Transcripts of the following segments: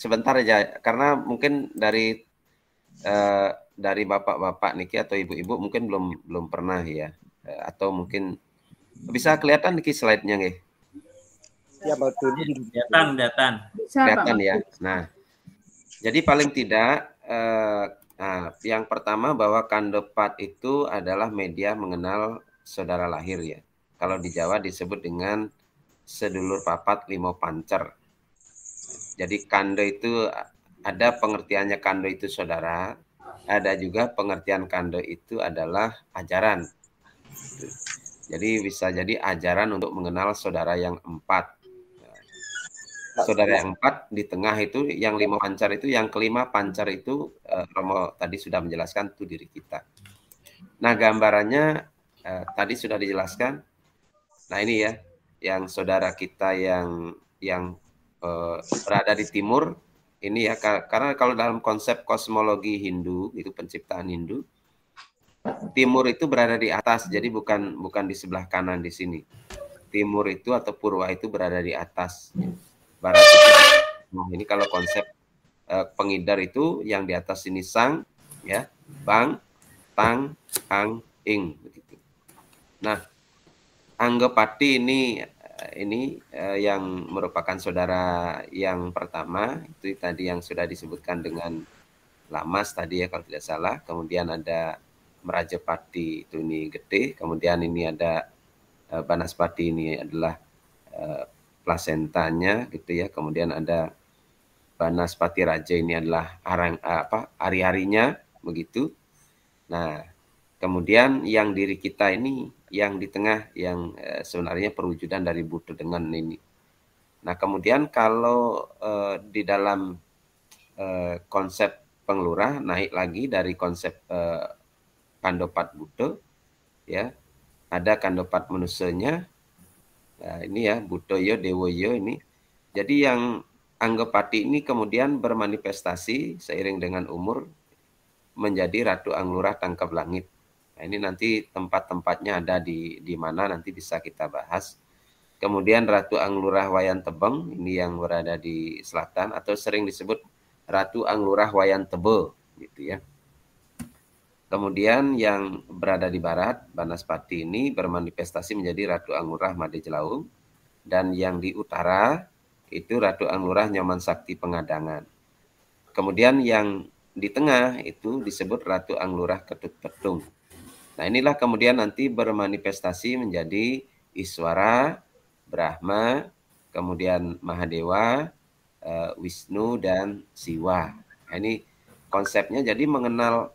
sebentar aja, karena mungkin dari bapak-bapak Niki atau ibu-ibu mungkin belum pernah ya, atau mungkin bisa kelihatan Niki slide-nya nggih? Ya betul. Kelihatan. Kelihatan ya. Nah, jadi paling tidak yang pertama bahwa kandepat itu adalah media mengenal saudara lahir ya. Kalau di Jawa disebut dengan sedulur papat limo pancer. Jadi kande itu ada pengertiannya, kande itu saudara, ada juga pengertian kande itu adalah ajaran. Jadi bisa jadi ajaran untuk mengenal saudara yang empat. Saudara yang empat di tengah itu, yang lima pancar itu, yang kelima pancar itu Romo tadi sudah menjelaskan itu diri kita. Nah gambarannya tadi sudah dijelaskan. Nah ini ya, yang saudara kita yang berada di timur ini ya, karena kalau dalam konsep kosmologi Hindu itu penciptaan Hindu, timur itu berada di atas, jadi bukan di sebelah kanan di sini. Timur itu atau purwa itu berada di atas. Barat itu, nah ini kalau konsep pengidar itu yang di atas ini sang, ya, bang, tang, ang, ing, begitu. Nah, Anggapati ini yang merupakan saudara yang pertama itu tadi yang sudah disebutkan dengan Lamas tadi ya kalau tidak salah. Kemudian ada Merajapati itu ini gede. Kemudian ini ada Banaspati ini adalah plasentanya gitu ya. Kemudian ada Banaspati Raja ini adalah hari-harinya begitu. Nah, kemudian yang diri kita ini yang di tengah yang sebenarnya perwujudan dari Buddha dengan ini. Nah, kemudian kalau di dalam konsep pengelurah naik lagi dari konsep kandopat Buddha ya. Ada kandopat manusianya. Nah, ini ya Buddhaya Dewoyo ini. Jadi yang Anggapati ini kemudian bermanifestasi seiring dengan umur menjadi Ratu Anglurah Tangkap Langit. Nah, ini nanti tempat-tempatnya ada di mana nanti bisa kita bahas. Kemudian Ratu Anglurah Wayan Tebeng ini yang berada di selatan atau sering disebut Ratu Anglurah Wayan Tebe gitu ya. Kemudian yang berada di barat, Banaspati ini bermanifestasi menjadi Ratu Anglurah Made Jelaung. Dan yang di utara itu Ratu Anglurah Nyoman Sakti Pengadangan. Kemudian yang di tengah itu disebut Ratu Anglurah Ketut Petung. Nah inilah kemudian nanti bermanifestasi menjadi Iswara, Brahma, kemudian Mahadewa, Wisnu, dan Siwa. Nah, ini konsepnya jadi mengenal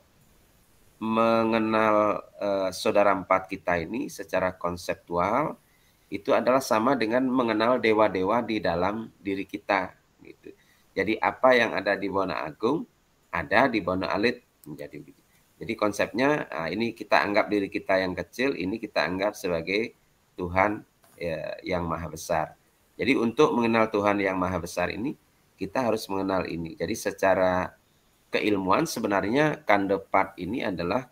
saudara empat kita ini secara konseptual itu adalah sama dengan mengenal dewa-dewa di dalam diri kita gitu. Jadi apa yang ada di Bona Agung ada di Bona Alit menjadi begitu. Jadi konsepnya ini kita anggap diri kita yang kecil, ini kita anggap sebagai Tuhan yang maha besar. Jadi untuk mengenal Tuhan yang maha besar ini kita harus mengenal ini. Jadi secara keilmuan sebenarnya kandepat ini adalah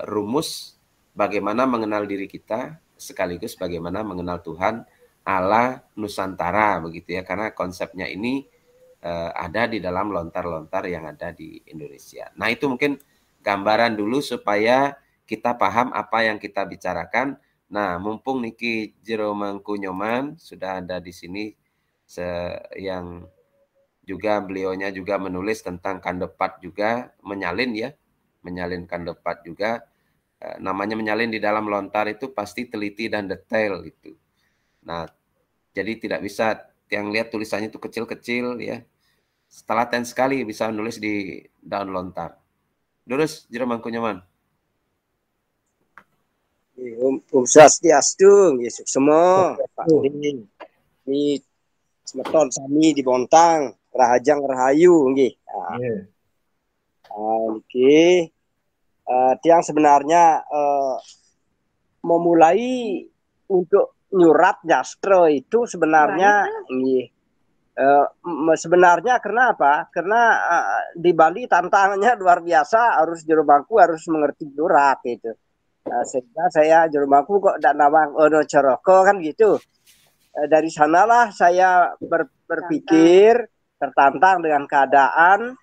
rumus bagaimana mengenal diri kita sekaligus bagaimana mengenal Tuhan ala Nusantara begitu ya, karena konsepnya ini ada di dalam lontar-lontar yang ada di Indonesia. Nah itu mungkin gambaran dulu supaya kita paham apa yang kita bicarakan. Nah mumpung Niki Jero Mangkunyoman sudah ada di sini yang juga beliaunya juga menulis tentang kandepat juga menyalin kandepat juga. Namanya menyalin di dalam lontar itu pasti teliti dan detail itu. Nah, jadi tidak bisa yang lihat tulisannya itu kecil-kecil ya. Telaten sekali bisa nulis di daun lontar. Terus Jero Mangkunyoman. Swastiastu, Yesus semua, Pak Din. Ini semeton sami di Bontang, Rahajang Rahayu nggih. Niki tiang sebenarnya memulai untuk nyurat nyastro itu sebenarnya nggih. Sebenarnya kenapa? Karena di Bali tantangannya luar biasa, harus jero bangku harus mengerti nyurat itu. Sehingga saya jero bangku kok ndak nawang ono coroko kan gitu. Dari sanalah saya berpikir tertantang dengan keadaan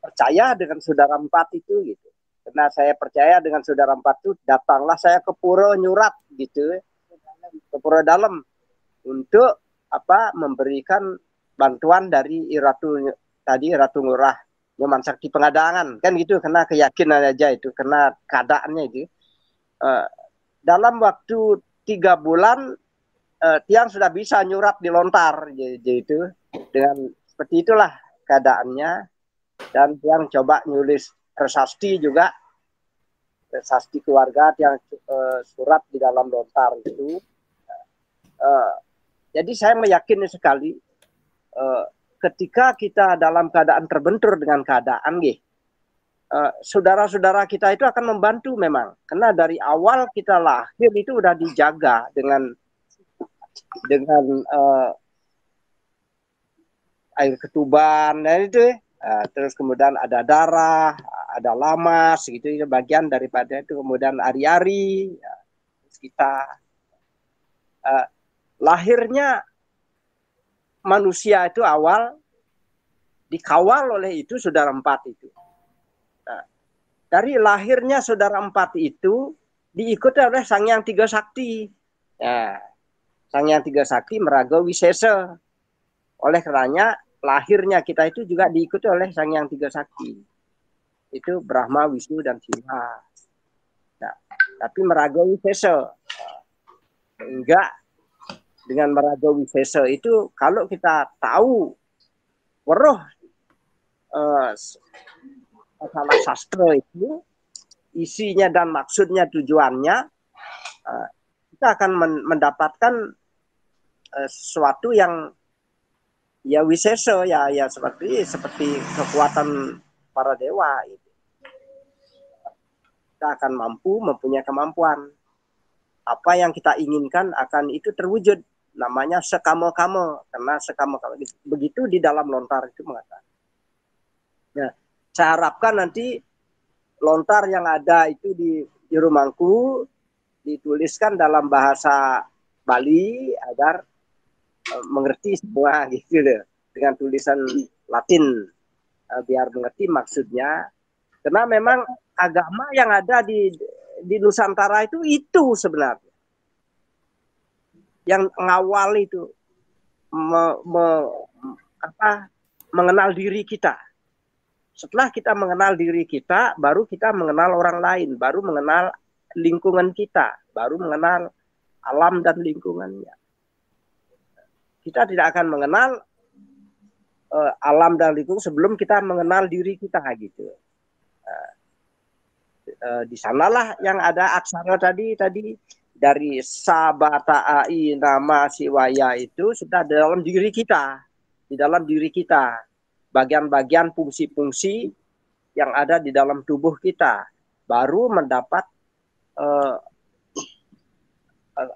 percaya dengan saudara empat itu gitu. Karena saya percaya dengan saudara empat itu, datanglah saya ke pura nyurat gitu, ke pura dalam untuk memberikan bantuan dari Ratu Ngurah Nyoman Sakti Pengadangan kan gitu, karena keyakinan aja itu, karena keadaannya itu. Dalam waktu 3 bulan Tiang sudah bisa nyurat di lontar gitu, dengan seperti itulah keadaannya. Dan Tiang coba nulis prasasti juga, prasasti keluarga yang surat di dalam lontar itu. Jadi saya meyakini sekali ketika kita dalam keadaan terbentur dengan keadaan, saudara-saudara kita itu akan membantu memang, karena dari awal kita lahir itu udah dijaga dengan air ketuban dan itu. Terus kemudian ada darah, ada lamas gitu, itu bagian daripada itu. Kemudian ari-ari kita lahirnya manusia itu awal dikawal oleh itu saudara empat itu. Dari lahirnya saudara empat itu diikuti oleh Sang Hyang Tiga Sakti. Sang Hyang Tiga Sakti Meraga Wisesa. Oleh karenanya lahirnya kita itu juga diikuti oleh Sang Hyang Tiga Sakti. Itu Brahma, Wisnu, dan Siwa. Nah, tapi Meraga Wisesa. Enggak, dengan Meraga Wisesa itu kalau kita tahu weruh masalah sastra itu, isinya dan maksudnya, tujuannya, kita akan mendapatkan sesuatu yang ya wisesa, ya seperti kekuatan para dewa itu. Kita akan mempunyai kemampuan. Apa yang kita inginkan akan itu terwujud. Namanya sekama-kama, karena sekama-kama begitu di dalam lontar itu mengatakan. Nah, saya harapkan nanti lontar yang ada itu di Rumangku dituliskan dalam bahasa Bali agar mengerti semua gitu loh, dengan tulisan Latin biar mengerti maksudnya, karena memang agama yang ada di Nusantara itu sebenarnya yang ngawal itu mengenal diri kita. Setelah kita mengenal diri kita, baru kita mengenal orang lain, baru mengenal lingkungan kita, baru mengenal alam dan lingkungannya. Kita tidak akan mengenal alam dan lingkungan sebelum kita mengenal diri kita gitu. Di sanalah yang ada aksara tadi dari Sabata Ai Nama Siwaya itu sudah dalam diri kita, di dalam diri kita, bagian-bagian fungsi-fungsi yang ada di dalam tubuh kita, baru mendapat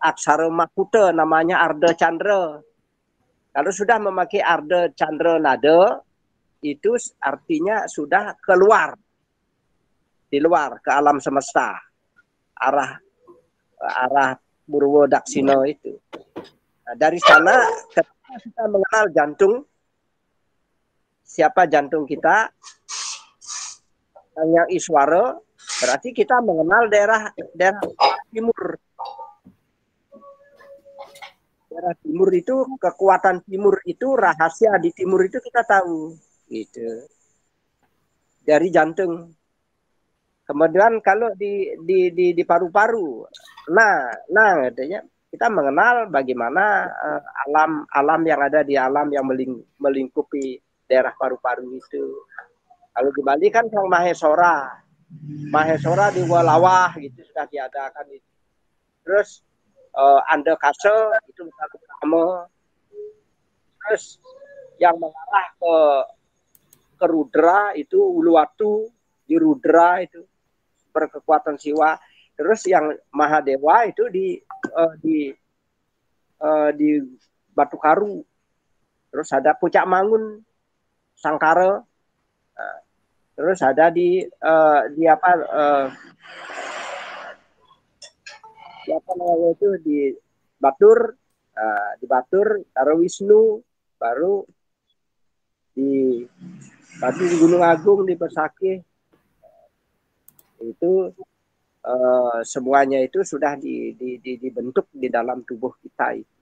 aksara Makuta namanya Arda Chandra. Kalau sudah memakai Arda Chandra Nada, itu artinya sudah keluar, di luar ke alam semesta, arah Purwo Daksina itu. Nah, dari sana ketika kita mengenal jantung, siapa jantung kita, yang Iswara, berarti kita mengenal daerah timur. Daerah timur itu, kekuatan timur itu, rahasia di timur itu kita tahu gitu, dari jantung. Kemudian kalau di paru-paru, nah katanya kita mengenal bagaimana alam yang ada di alam yang melingkupi daerah paru-paru itu. Kalau di Bali kan Sang Mahesora di Walawah gitu sudah diadakan itu. Terus Anda Kase itu pertama. Terus yang mengarah ke Rudra itu Uluwatu di Rudra itu berkekuatan siwa. Terus yang Mahadewa itu di Batu Karu. Terus ada Pucak Mangun, Sangkara. Terus ada di Batur, Batur, Taro Wisnu, baru di tadi di Gunung Agung, di Pesakih itu semuanya itu sudah dibentuk di dalam tubuh kita itu.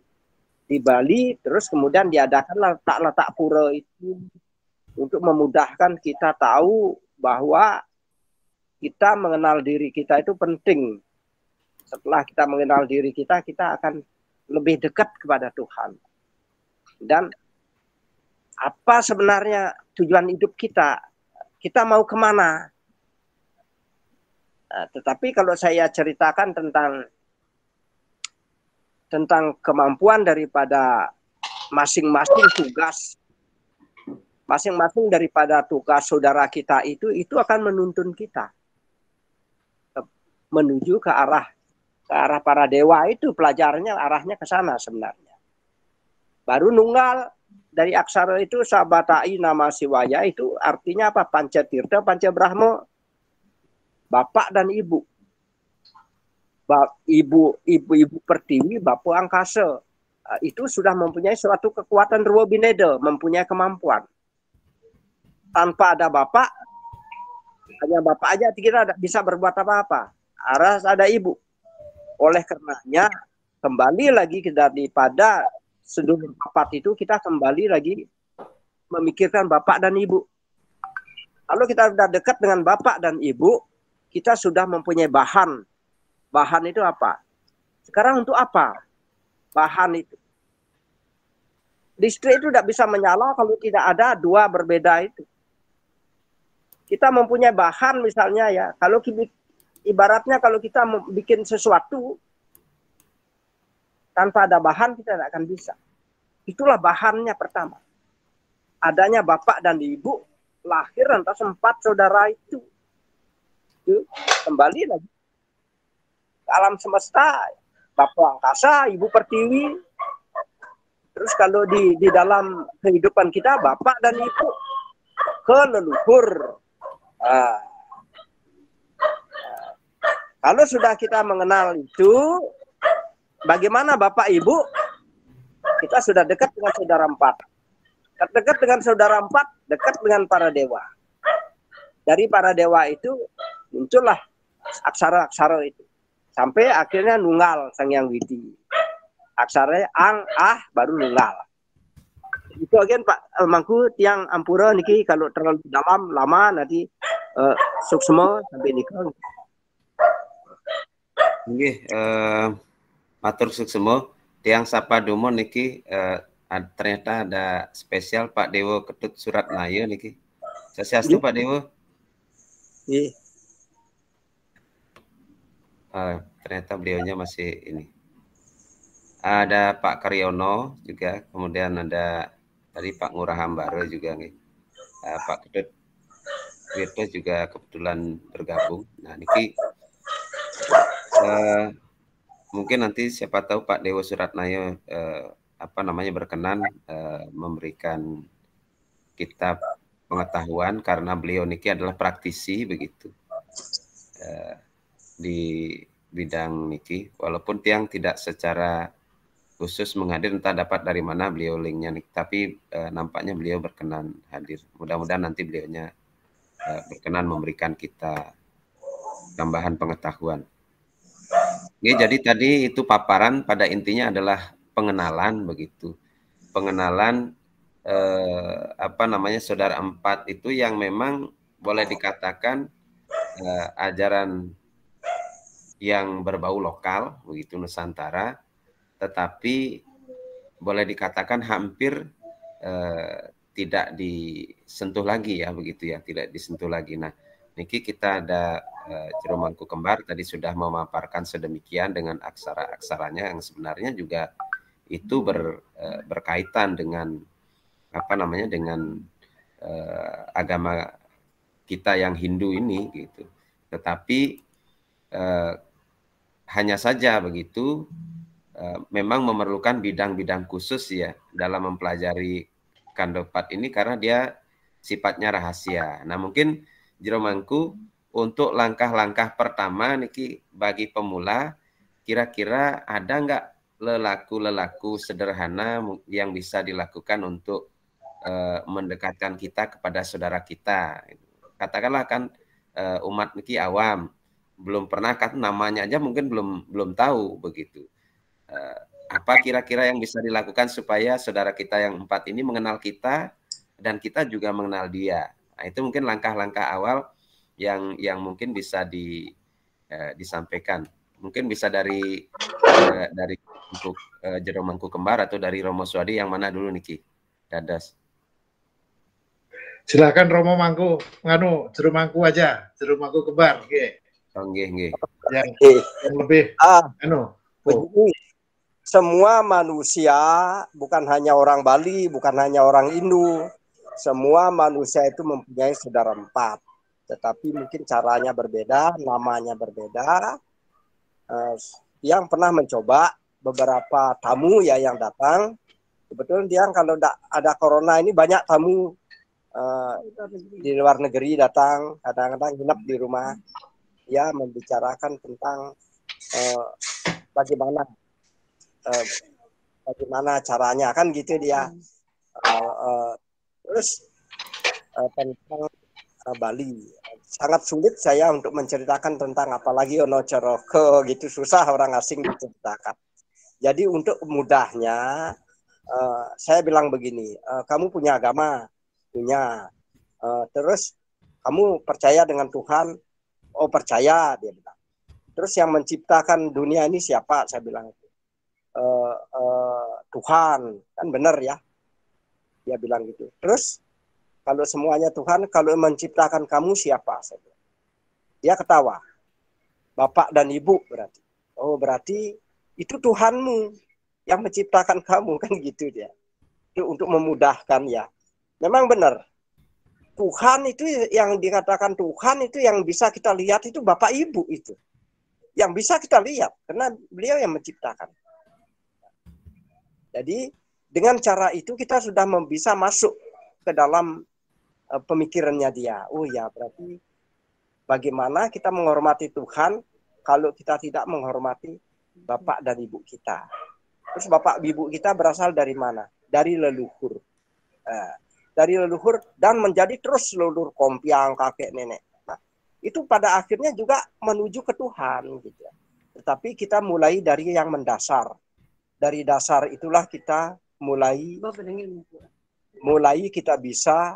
Di Bali terus kemudian diadakan letak-letak pura itu untuk memudahkan kita tahu bahwa kita mengenal diri kita itu penting. Setelah kita mengenal diri kita akan lebih dekat kepada Tuhan. Dan apa sebenarnya tujuan hidup kita? Kita mau kemana? Nah, tetapi kalau saya ceritakan tentang kemampuan daripada masing-masing tugas, masing-masing daripada tugas saudara kita itu akan menuntun kita menuju ke arah para dewa itu. Pelajarannya arahnya ke sana sebenarnya. Baru nunggal dari aksara itu sabatai nama siwaya itu artinya apa? Pancatirta, Pancabrahma, bapak dan ibu. Ibu pertiwi, bapak angkasa. Itu sudah mempunyai suatu kekuatan ruwa bineda, mempunyai kemampuan. Tanpa ada bapak, hanya bapak aja kita tidak bisa berbuat apa-apa. Harus ada ibu. Oleh karenanya, kembali lagi daripada sedulur papat itu, kita kembali lagi memikirkan bapak dan ibu. Kalau kita sudah dekat dengan bapak dan ibu, kita sudah mempunyai bahan. Bahan itu apa? Sekarang untuk apa? Bahan itu. Listrik itu tidak bisa menyala kalau tidak ada dua berbeda itu. Kita mempunyai bahan misalnya ya, kalau ibaratnya kalau kita bikin sesuatu tanpa ada bahan kita tidak akan bisa. Itulah bahannya pertama. Adanya bapak dan ibu, lahir lantas 4 saudara itu. Kembali lagi ke alam semesta, bapak angkasa, ibu pertiwi. Terus kalau di dalam kehidupan kita, bapak dan ibu ke leluhur. Kalau sudah kita mengenal itu, bagaimana bapak ibu, kita sudah dekat dengan saudara 4. Dekat dengan saudara 4, dekat dengan para dewa. Dari para dewa itu muncullah aksara-aksara itu. Sampai akhirnya nunggal Sang Hyang Widi. Aksaranya ang, ah, baru nunggal. Itu agen Pak Mangku tiang ampura niki kalau terlalu dalam lama nanti suksma sampai nikah. Nggih, matur suksma tiang sapa domo niki ternyata ada spesial Pak Dewo Ketut Suratnaya niki. Sasiastu Pak Dewo. Nggih. Ternyata beliaunya masih ini. Ada Pak Karyono juga, kemudian ada tadi Pak Ngurah Hambaro juga nih. Pak Ketut Wirto juga kebetulan bergabung. Nah, niki mungkin nanti siapa tahu Pak Dewo Suratnaya berkenan memberikan kitab pengetahuan karena beliau niki adalah praktisi begitu di bidang niki, walaupun tiang tidak secara khusus menghadir, entah dapat dari mana beliau linknya nih, tapi nampaknya beliau berkenan hadir. Mudah-mudahan nanti beliaunya berkenan memberikan kita tambahan pengetahuan. Oke, jadi tadi itu paparan pada intinya adalah pengenalan begitu. Pengenalan saudara 4 itu yang memang boleh dikatakan ajaran yang berbau lokal begitu Nusantara, tetapi boleh dikatakan hampir tidak disentuh lagi ya begitu ya, tidak disentuh lagi. Nah, niki kita ada Jero Mangku Kembar tadi sudah memaparkan sedemikian dengan aksara-aksaranya yang sebenarnya juga itu berkaitan dengan dengan agama kita yang Hindu ini gitu. Tetapi hanya saja begitu memang memerlukan bidang-bidang khusus ya dalam mempelajari Kandopat ini karena dia sifatnya rahasia. Nah, mungkin Jero Mangku untuk langkah-langkah pertama niki bagi pemula kira-kira ada nggak lelaku-lelaku sederhana yang bisa dilakukan untuk mendekatkan kita kepada saudara kita. Katakanlah kan umat niki awam, belum pernah kan namanya aja mungkin belum tahu begitu. Apa kira-kira yang bisa dilakukan supaya saudara kita yang 4 ini mengenal kita dan kita juga mengenal dia. Nah, itu mungkin langkah-langkah awal yang mungkin bisa disampaikan. Mungkin bisa dari Jero Mangku Kembar atau dari Romo Swadi, yang mana dulu Niki? Dadas. Silakan Romo Mangku, Jero Mangku aja, Jero Mangku Kembar, nggih. Oh, nggih. Yang lebih begini, semua manusia, bukan hanya orang Bali, bukan hanya orang Hindu, semua manusia itu mempunyai saudara 4. Tetapi mungkin caranya berbeda, namanya berbeda. Yang pernah mencoba beberapa tamu ya yang datang, kebetulan dia kalau ada corona ini banyak tamu di luar negeri datang, kadang-kadang hinap di rumah. Dia membicarakan tentang bagaimana caranya, kan gitu dia. Terus tentang Bali, sangat sulit saya untuk menceritakan tentang, apalagi ono ceroko gitu, susah orang asing diceritakan. Jadi untuk mudahnya saya bilang begini, kamu punya agama, punya, terus kamu percaya dengan Tuhan? Oh percaya, dia bilang. Terus yang menciptakan dunia ini siapa? Saya bilang Tuhan, kan benar ya, dia bilang gitu. Terus kalau semuanya Tuhan, kalau menciptakan kamu siapa? Saya bilang. Dia ketawa, bapak dan ibu berarti. Oh berarti itu Tuhanmu yang menciptakan kamu, kan gitu dia. Itu untuk memudahkan ya. Memang benar. Tuhan itu yang dikatakan Tuhan itu yang bisa kita lihat itu bapak ibu itu. Yang bisa kita lihat karena beliau yang menciptakan. Jadi dengan cara itu kita sudah bisa masuk ke dalam pemikirannya dia. Oh ya, berarti bagaimana kita menghormati Tuhan kalau kita tidak menghormati bapak dan ibu kita. Terus bapak ibu kita berasal dari mana? Dari leluhur. Dari leluhur dan menjadi terus leluhur kompiang, kakek nenek. Nah, itu pada akhirnya juga menuju ke Tuhan gitu. Tetapi kita mulai dari yang mendasar. Dari dasar itulah kita mulai kita bisa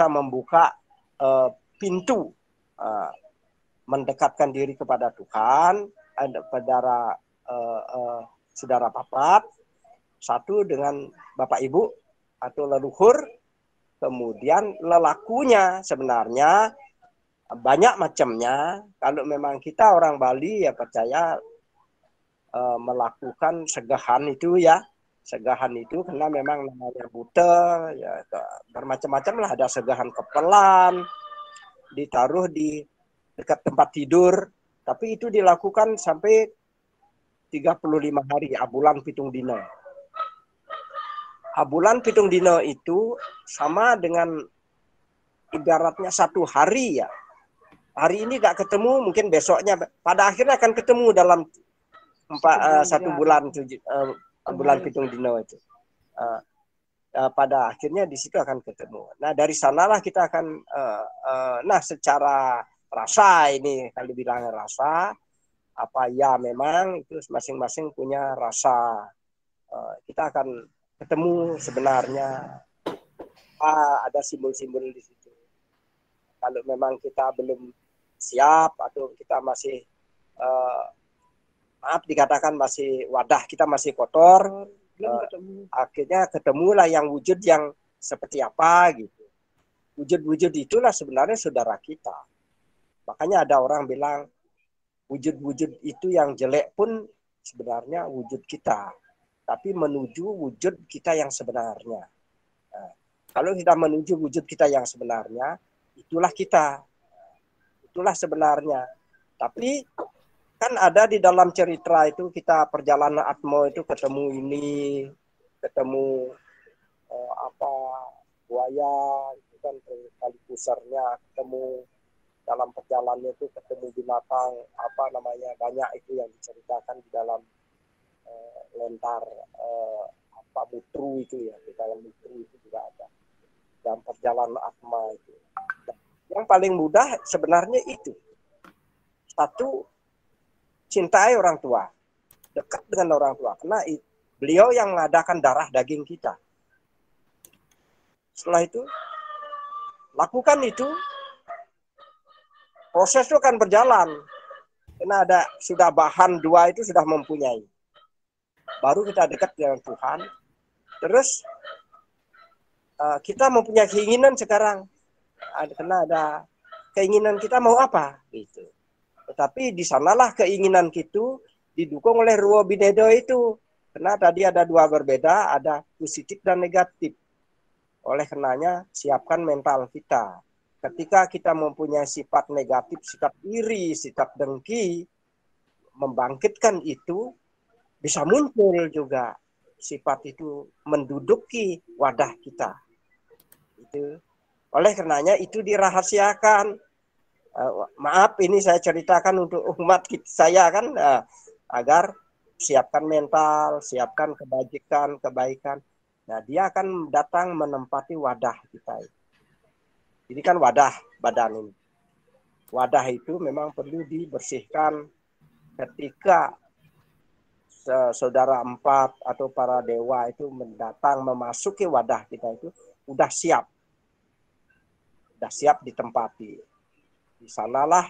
membuka pintu mendekatkan diri kepada Tuhan, pada saudara papat, satu dengan bapak ibu atau leluhur, kemudian lelakunya sebenarnya banyak macamnya. Kalau memang kita orang Bali ya percaya melakukan segahan itu ya, segahan itu karena memang namanya buta ya, bermacam-macam lah. Ada segahan kepelan, ditaruh di dekat tempat tidur, tapi itu dilakukan sampai 35 hari, abulan pitung dino. Abulan pitung dino itu sama dengan ibaratnya 1 hari ya. Hari ini gak ketemu, mungkin besoknya, pada akhirnya akan ketemu dalam 1 bulan, bulan pitung dino itu. Pada akhirnya di situ akan ketemu. Nah dari sanalah kita akan, nah secara rasa ini, kalau dibilang rasa, apa ya memang itu masing-masing punya rasa. Kita akan ketemu sebenarnya ada simbol-simbol di situ. Kalau memang kita belum siap atau kita masih maaf dikatakan masih wadah kita masih kotor, akhirnya ketemulah yang wujud yang seperti apa gitu. Wujud-wujud itulah sebenarnya saudara kita. Makanya ada orang bilang wujud-wujud itu yang jelek pun sebenarnya wujud kita, tapi menuju wujud kita yang sebenarnya. Nah, kalau kita menuju wujud kita yang sebenarnya, itulah kita. Itulah sebenarnya. Tapi kan ada di dalam cerita itu, kita perjalanan Atmo itu ketemu ini, ketemu buaya, itu kan kali pusarnya, ketemu dalam perjalanannya itu ketemu binatang apa namanya, banyak itu yang diceritakan di dalam lontar apa Mutru itu ya, di dalam Mutru itu juga ada dalam perjalanan Atma itu. Yang paling mudah sebenarnya itu satu, cintai orang tua, dekat dengan orang tua, karena beliau yang mengadakan darah daging kita. Setelah itu lakukan itu, proses itu akan berjalan. Karena sudah bahan dua itu sudah mempunyai. Baru kita dekat dengan Tuhan. Terus kita mempunyai keinginan sekarang. Karena ada keinginan kita mau apa gitu. Tetapi di sanalah keinginan itu didukung oleh Ruwa Binedo itu. Karena tadi ada dua berbeda, ada positif dan negatif. Oleh karenanya siapkan mental kita. Ketika kita mempunyai sifat negatif, sikap iri, sikap dengki, membangkitkan itu, bisa muncul juga sifat itu menduduki wadah kita. Itu. Oleh karenanya itu dirahasiakan. Maaf, ini saya ceritakan untuk umat saya kan, agar siapkan mental, siapkan kebaikan. Nah, dia akan datang menempati wadah kita. Ini kan wadah badan ini. Wadah itu memang perlu dibersihkan ketika saudara empat atau para dewa itu mendatang memasuki wadah kita itu udah siap ditempati. Di sanalah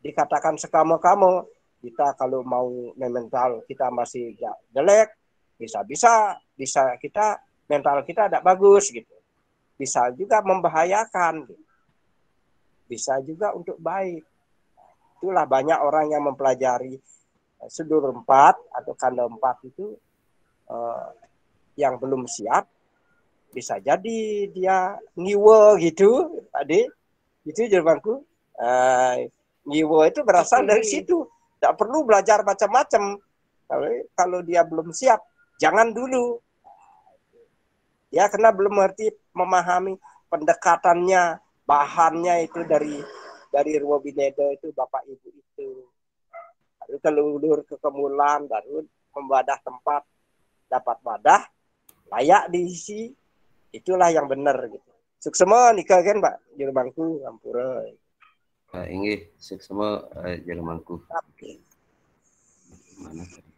dikatakan sekamo-kamo. Kita kalau mau mental kita masih jelek, bisa kita mental kita tidak bagus gitu. Bisa juga membahayakan, bisa juga untuk baik. Itulah banyak orang yang mempelajari sudur 4 atau kanda 4 itu yang belum siap, bisa jadi dia ngiwo gitu, adik. Itu jawabanku. Ngiwo itu berasal dari situ. Tidak perlu belajar macam-macam. Kalau dia belum siap, jangan dulu. Ya, karena belum mengerti, memahami pendekatannya, bahannya itu dari Ruwa Binedo itu, Bapak Ibu itu. Lalu kelulur ke kemulan, baru membadah tempat, dapat wadah, layak diisi, itulah yang benar gitu. Suksema nikah kan Pak, Jerumangku, Ampura. Inggih, suksema Jerumangku. Mana tadi?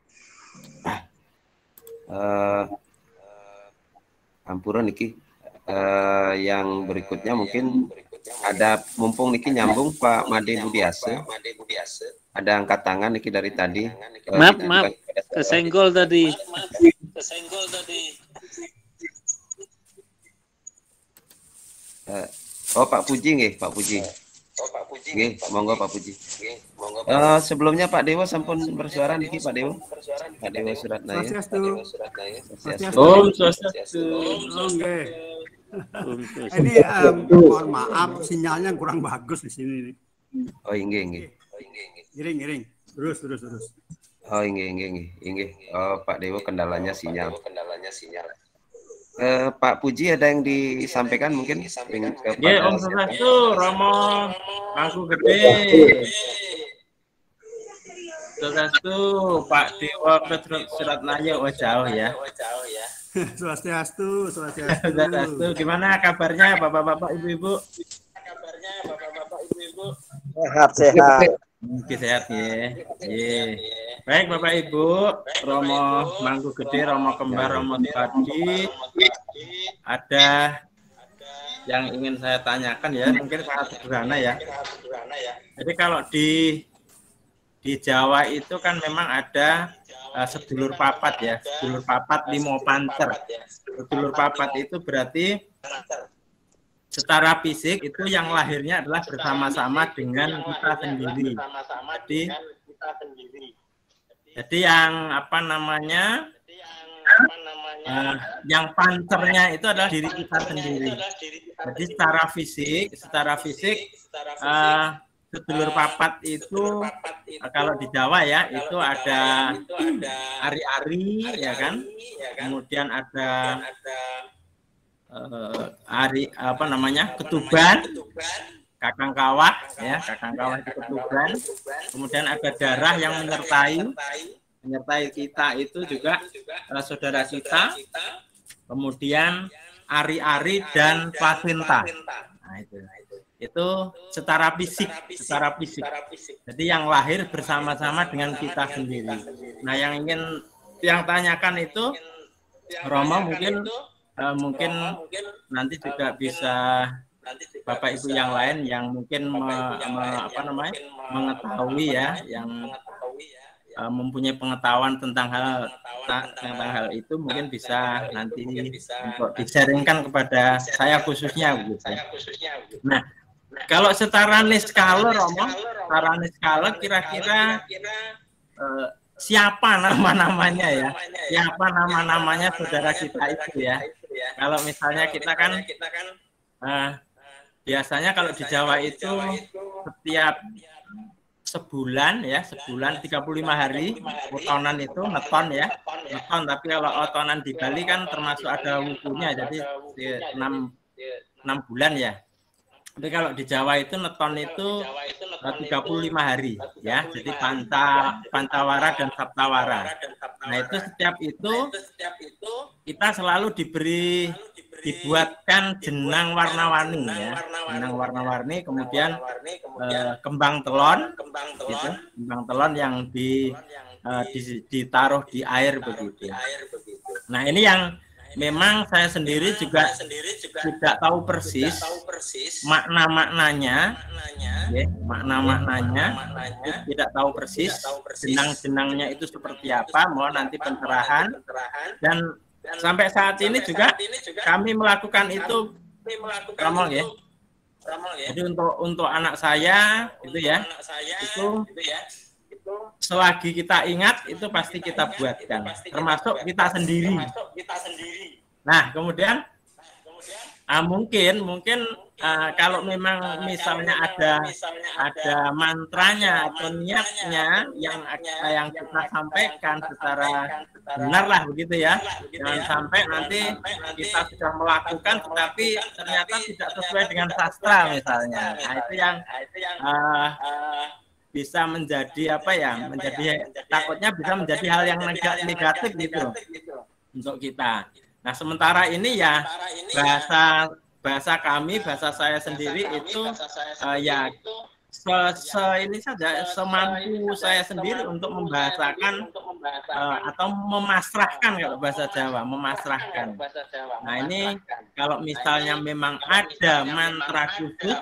Ampura niki. Yang berikutnya mungkin ada, mumpung niki nyambung Pak Made Budiase. Ada angkat tangan niki dari tadi. Maaf, kesenggol tadi. Oh Pak Puji nggih, Pak Puji. Nggih, monggo Pak Puji. Sebelumnya Pak Dewa sampun bersuara niki Pak Dewa. Pak Dewa Suratnaya. Om Swastiastu. Oke. Ini mohon maaf sinyalnya kurang bagus di sini. Oh inggih. Giring. Terus. Oh inggih. Oh Pak Dewa kendalanya sinyal. Pak Puji ada yang disampaikan mungkin? Ya, Om Swastiastu, Romo Mangku Gede. Swastiastu, Pak Dewa Suratnaya, jauh ya. Swastiastu. Gimana kabarnya Bapak-bapak, Ibu-ibu? Sehat. Mungkin sehat ya. Baik Bapak Ibu, Romo Mangku Gede, Romo Kembar, Romo Tadi, ada yang ingin saya tanyakan ya, mungkin sangat sederhana ya. Jadi kalau di Jawa itu kan memang ada sedulur papat ya, sedulur papat limo pancer. Sedulur papat itu berarti secara fisik itu yang lahirnya adalah bersama-sama dengan kita sendiri. Jadi yang yang pancernya itu adalah diri kita sendiri. Jadi secara fisik sedulur papat itu kalau di Jawa ya itu ada ari-ari ya kan, kemudian ada ketuban, kakang kawah, ya, kakang kawah itu ketuban. Kemudian ada darah yang menyertai kita itu juga saudara kita. Kemudian ari-ari dan plasenta. Nah, itu secara fisik. Jadi yang lahir bersama-sama dengan kita sendiri. Nah, yang tanyakan itu Romo mungkin nanti juga bisa Bapak Ibu yang lain yang mungkin mengetahui ya, yang mempunyai pengetahuan tentang hal itu mungkin bisa nanti untuk di-sharingkan kepada saya khususnya gitu. Nah, kalau secara niskala Romo, secara niskala kira-kira siapa nama-namanya ya? Siapa nama-namanya saudara kita itu ya? Kalau misalnya kita kan biasanya kalau di Jawa itu setiap sebulan 35 hari otonan itu neton ya, neton. Tapi kalau otonan di Bali kan termasuk ada wukunya, jadi 6 bulan ya. Tapi kalau di Jawa itu neton itu 35 hari ya, jadi Pantawara dan Saptawara. Nah itu setiap itu kita selalu dibuatkan jenang warna-warni ya, jenang warna-warni, kemudian kembang telon, gitu, kembang telon yang ditaruh di air begitu. Nah ini yang memang saya sendiri juga tidak tahu persis makna-maknanya, ya, makna-maknanya tidak tahu persis, jenang-jenangnya itu seperti apa, mohon nanti pencerahan. Dan sampai saat ini juga kami melakukan itu, Romo ya. Jadi untuk anak saya itu ya, itu selagi kita ingat itu pasti kita buatkan, termasuk kita sendiri. Nah kemudian mungkin kalau memang misalnya ada mantranya atau niatnya yang kita sampaikan secara benar lah begitu ya, jangan sampai nanti kita sudah melakukan tetapi ternyata tidak sesuai dengan sastra misalnya. Nah itu yang bisa menjadi takutnya bisa menjadi hal yang negatif gitu untuk kita. Nah sementara ini ya bahasa saya sendiri itu semampu saya sendiri untuk membahasakan atau memasrahkan, kalau bahasa Jawa memasrahkan. Nah ini kalau misalnya memang ada mantra khusus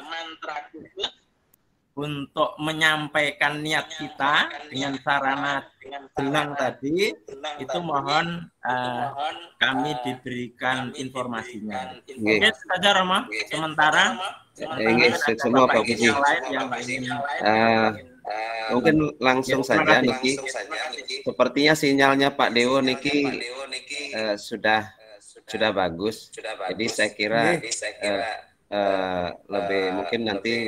untuk menyampaikan niat kita dengan sarana jenang tadi, itu mohon kami diberikan informasinya. Oke saja Roma, sementara semua Pak Puji. Mungkin langsung saja Niki. Sepertinya sinyalnya Pak Dewo Niki sudah bagus. Jadi saya kira lebih mungkin nanti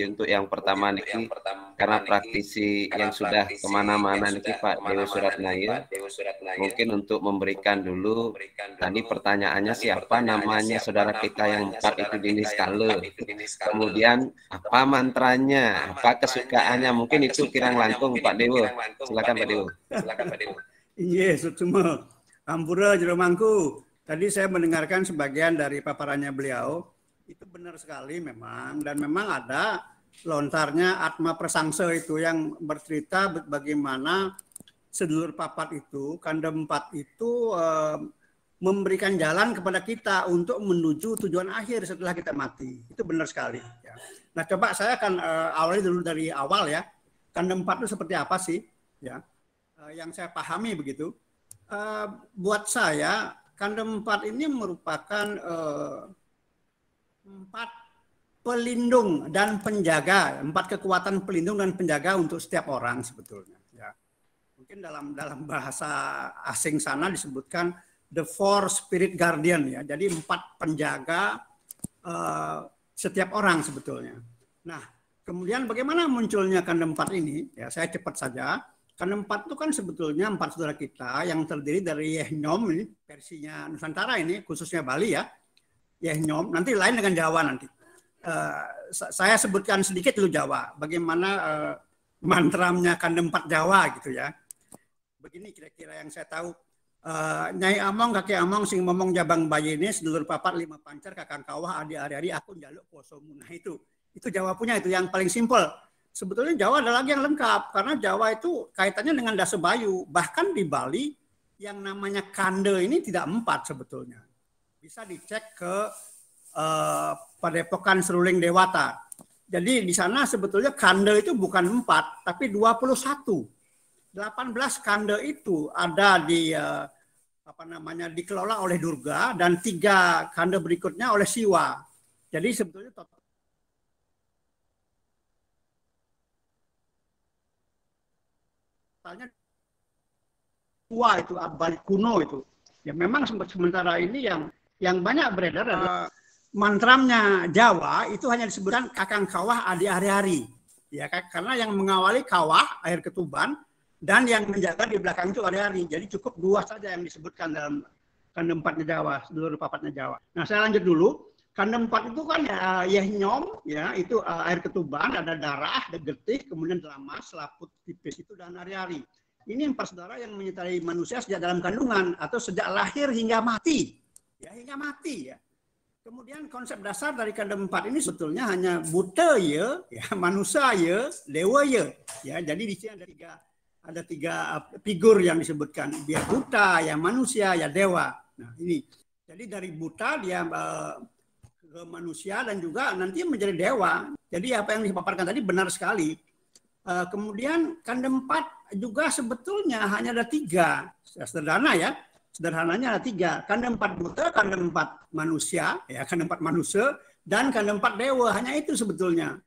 untuk yang pertama Niki, karena praktisi yang sudah kemana-mana Niki Pak Dewo Suratnaya, mungkin untuk memberikan dulu tadi pertanyaannya siapa namanya saudara kita yang 4 itu di niskala, kemudian apa mantranya, apa kesukaannya, mungkin itu kirang langkung Pak Dewo. Silakan Pak Dewo. Iya, semua ampura jero mangku. Tadi saya mendengarkan sebagian dari paparannya beliau. Itu benar sekali memang, dan memang ada lontarnya Atma Prasangsa itu yang bercerita bagaimana sedulur papat itu, kanda 4 itu memberikan jalan kepada kita untuk menuju tujuan akhir setelah kita mati. Itu benar sekali. Ya. Nah coba saya akan awali dulu dari awal ya. Kanda 4 itu seperti apa sih? Ya, yang saya pahami begitu. Buat saya kanda 4 ini merupakan 4 pelindung dan penjaga, 4 kekuatan pelindung dan penjaga untuk setiap orang sebetulnya. Ya. Mungkin dalam bahasa asing sana disebutkan the 4 spirit guardian ya. Jadi 4 penjaga setiap orang sebetulnya. Nah, kemudian bagaimana munculnya kanda 4 ini? Ya, saya cepat saja. Kanda 4 itu kan sebetulnya 4 saudara kita yang terdiri dari Yehnyom, ini versinya Nusantara ini, khususnya Bali ya. Yehnyom, nanti lain dengan Jawa nanti. saya sebutkan sedikit dulu Jawa, bagaimana mantramnya Kandem 4 Jawa gitu ya. Begini kira-kira yang saya tahu. Nyai Among, kakek Among, sing momong jabang bayi ini, sedulur papat 5 pancar, kakang kawah, adi hari-hari aku njaluk posomu. Nah itu Jawa punya, itu yang paling simpel. Sebetulnya Jawa ada lagi yang lengkap, karena Jawa itu kaitannya dengan Dasebayu. Bahkan di Bali yang namanya kande ini tidak 4 sebetulnya. Bisa dicek ke Padepokan Seruling Dewata. Jadi di sana sebetulnya kande itu bukan 4, tapi 21. 18 kande itu ada di dikelola oleh Durga, dan 3 kande berikutnya oleh Siwa. Jadi sebetulnya totalnya 2 itu abad kuno itu. Ya memang sementara ini yang banyak beredar adalah mantramnya Jawa itu hanya disebutkan kakang kawah adi hari-hari. Ya karena yang mengawali kawah air ketuban, dan yang menjaga di belakang itu hari-hari. Jadi cukup 2 saja yang disebutkan dalam Kandem 4 Jawa, seluruh papatnya Jawa. Nah saya lanjut dulu. Kandem 4 itu kan ya nyom, ya itu air ketuban, ada darah, ada getih, kemudian lamas, selaput tipis itu, dan hari-hari. Ini 4 saudara yang menyertai manusia sejak dalam kandungan atau sejak lahir hingga mati. Ya hingga mati ya. Kemudian konsep dasar dari Kandem 4 ini sebetulnya hanya buta ya manusia ya, dewa ya. Ya jadi di sini ada tiga figur yang disebutkan, dia buta, ya manusia, ya dewa. Nah ini, jadi dari buta dia ke manusia dan juga nanti menjadi dewa. Jadi apa yang dipaparkan tadi benar sekali. Kemudian Kandem 4 juga sebetulnya hanya ada 3, sederhana ya, sederhananya ada 3, Kandem 4 buta, Kandem 4 manusia, ya Kandem 4 manusia, dan Kandem 4 dewa, hanya itu sebetulnya.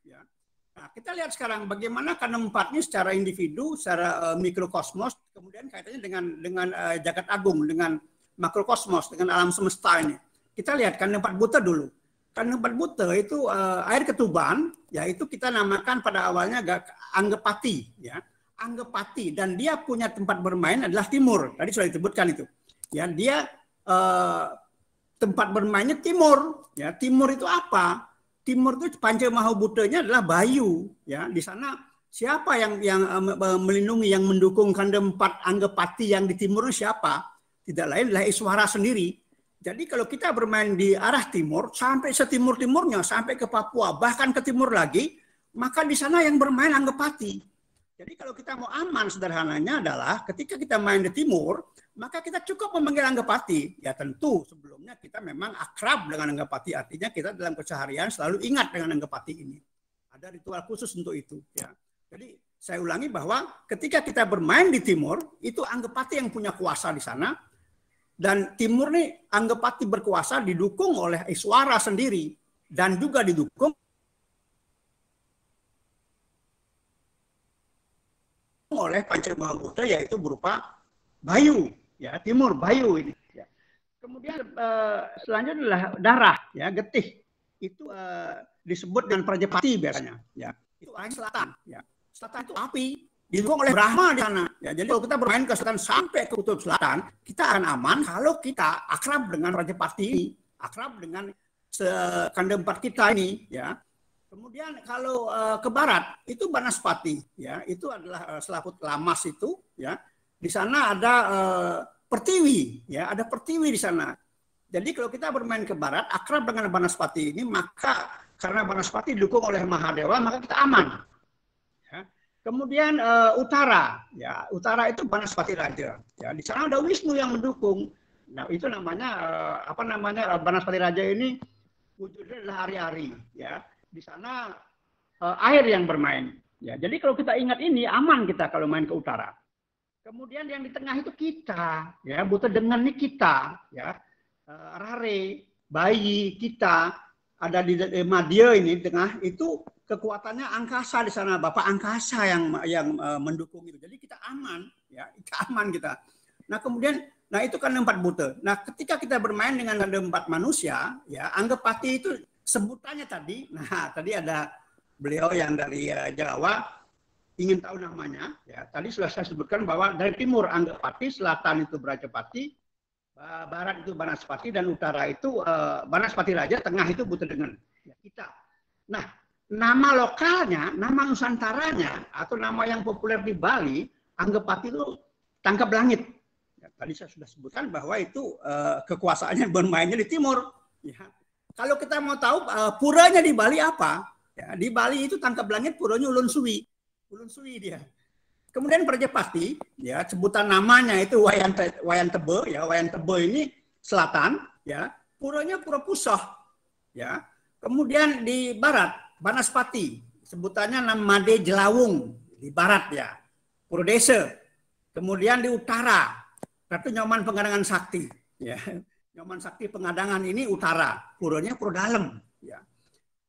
Nah, kita lihat sekarang bagaimana Kandem 4 ini secara individu, secara mikrokosmos, kemudian kaitannya dengan jagat agung, dengan makrokosmos, dengan alam semesta ini. Kita lihat Kandem 4 buta dulu. Kandem 4 buta itu air ketuban, ya itu kita namakan pada awalnya Anggepati, ya Anggepati, dan dia punya tempat bermain adalah timur. Tadi sudah disebutkan itu. Ya dia tempat bermainnya timur. Ya timur itu apa? Timur itu Panca Mahabutanya adalah Bayu, ya di sana siapa yang melindungi, yang mendukung Kandem 4 Anggepati yang di timur siapa? Tidak lain adalah Iswara sendiri. Jadi kalau kita bermain di arah timur sampai setimur-timurnya sampai ke Papua, bahkan ke timur lagi, maka di sana yang bermain Anggepati. Jadi kalau kita mau aman, sederhananya adalah ketika kita main di timur, maka kita cukup memanggil Anggepati. Ya tentu sebelumnya kita memang akrab dengan Anggepati, artinya kita dalam keseharian selalu ingat dengan Anggepati ini. Ada ritual khusus untuk itu. Ya. Jadi saya ulangi bahwa ketika kita bermain di timur, itu Anggepati yang punya kuasa di sana. Dan timur nih Anggepati berkuasa didukung oleh Iswara sendiri. Dan juga didukung oleh Panca Mahabhuta, yaitu berupa Bayu, ya timur Bayu ini. Ya. Kemudian selanjutnya adalah darah, ya getih. Itu disebut dengan Prajapati biasanya. Ya. Itu arah selatan. Ya. Selatan itu api, didukung oleh Brahma di sana. Ya. Jadi kalau kita bermain ke selatan sampai ke kutub selatan, kita akan aman kalau kita akrab dengan Prajapati ini, akrab dengan Kandem 4 kita ini, ya. Kemudian kalau ke barat itu Banaspati, ya itu adalah selaput lamas itu, ya di sana ada Pertiwi, ya ada Pertiwi di sana. Jadi kalau kita bermain ke barat akrab dengan Banaspati ini, maka karena Banaspati didukung oleh Mahadewa maka kita aman. Ya. Kemudian utara, ya utara itu Banaspati Raja, ya di sana ada Wisnu yang mendukung. Nah itu namanya Banaspati Raja ini wujudnya adalah hari-hari, ya. Di sana air yang bermain. Ya, jadi kalau kita ingat ini aman kita kalau main ke utara. Kemudian yang di tengah itu kita, ya buta dengan ini kita, ya Rare, bayi kita ada di Madya ini di tengah itu kekuatannya angkasa di sana, Bapak angkasa yang mendukung itu. Jadi kita aman, ya kita aman kita. Nah kemudian, nah itu kan 4 buta. Nah ketika kita bermain dengan 4 manusia, ya Anggepati itu sebutannya tadi, nah tadi ada beliau yang dari Jawa ingin tahu namanya, ya tadi sudah saya sebutkan bahwa dari timur Anggepati, selatan itu Brajapati, barat itu Banaspati, dan utara itu Banaspati Raja, tengah itu Buta Dengan. Ya, kita. Nah, nama lokalnya, nama Nusantaranya, atau nama yang populer di Bali, Anggapati itu tangkap langit. Ya, tadi saya sudah sebutkan bahwa itu kekuasaannya bermainnya di timur. Ya. Kalau kita mau tahu puranya di Bali apa? Ya, di Bali itu tangkap langit puranya Ulun Suwi. Ulun Suwi dia. Kemudian Prajapati, ya sebutan namanya itu Wayan Tebe, ya Wayan Tebe ini selatan, ya puranya Pura Pusah, ya. Kemudian di barat Banaspati, sebutannya nama Made Jelawung di barat ya, Pura Desa. Kemudian di utara, itu Nyoman Pengadangan Sakti, ya. Nyoman Sakti Pengadangan ini utara, puranya Pura Dalem, ya.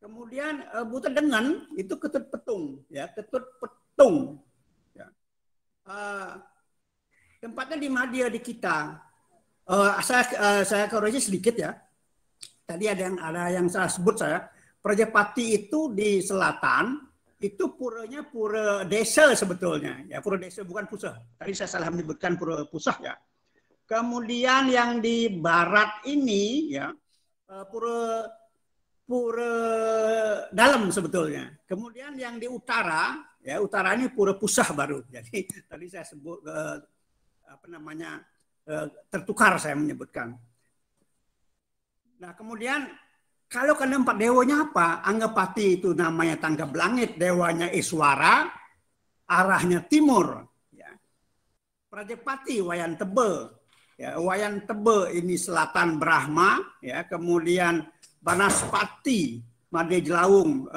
Kemudian Buta Dengan itu Ketut Petung, ya Ketut Petung. Ya. Tempatnya di Madia di kita. Saya koreksi sedikit ya. Tadi ada yang saya sebut saya. Prajapati itu di selatan itu puranya pura desa sebetulnya. Ya pura desa bukan pusah. Tadi saya salah menyebutkan pura pusah ya. Kemudian yang di barat ini ya pura dalam sebetulnya. Kemudian yang di utara, ya utara ini pura pusah baru. Jadi tadi saya sebut tertukar saya menyebutkan. Nah kemudian kalau kena 4 dewanya apa? Anggapati itu namanya Tanggap Langit, dewanya Iswara, arahnya timur. Ya. Prajapati Wayan Tebe, ya Wayan Tebe ini selatan Brahma, ya kemudian Banaspati Made Jelawung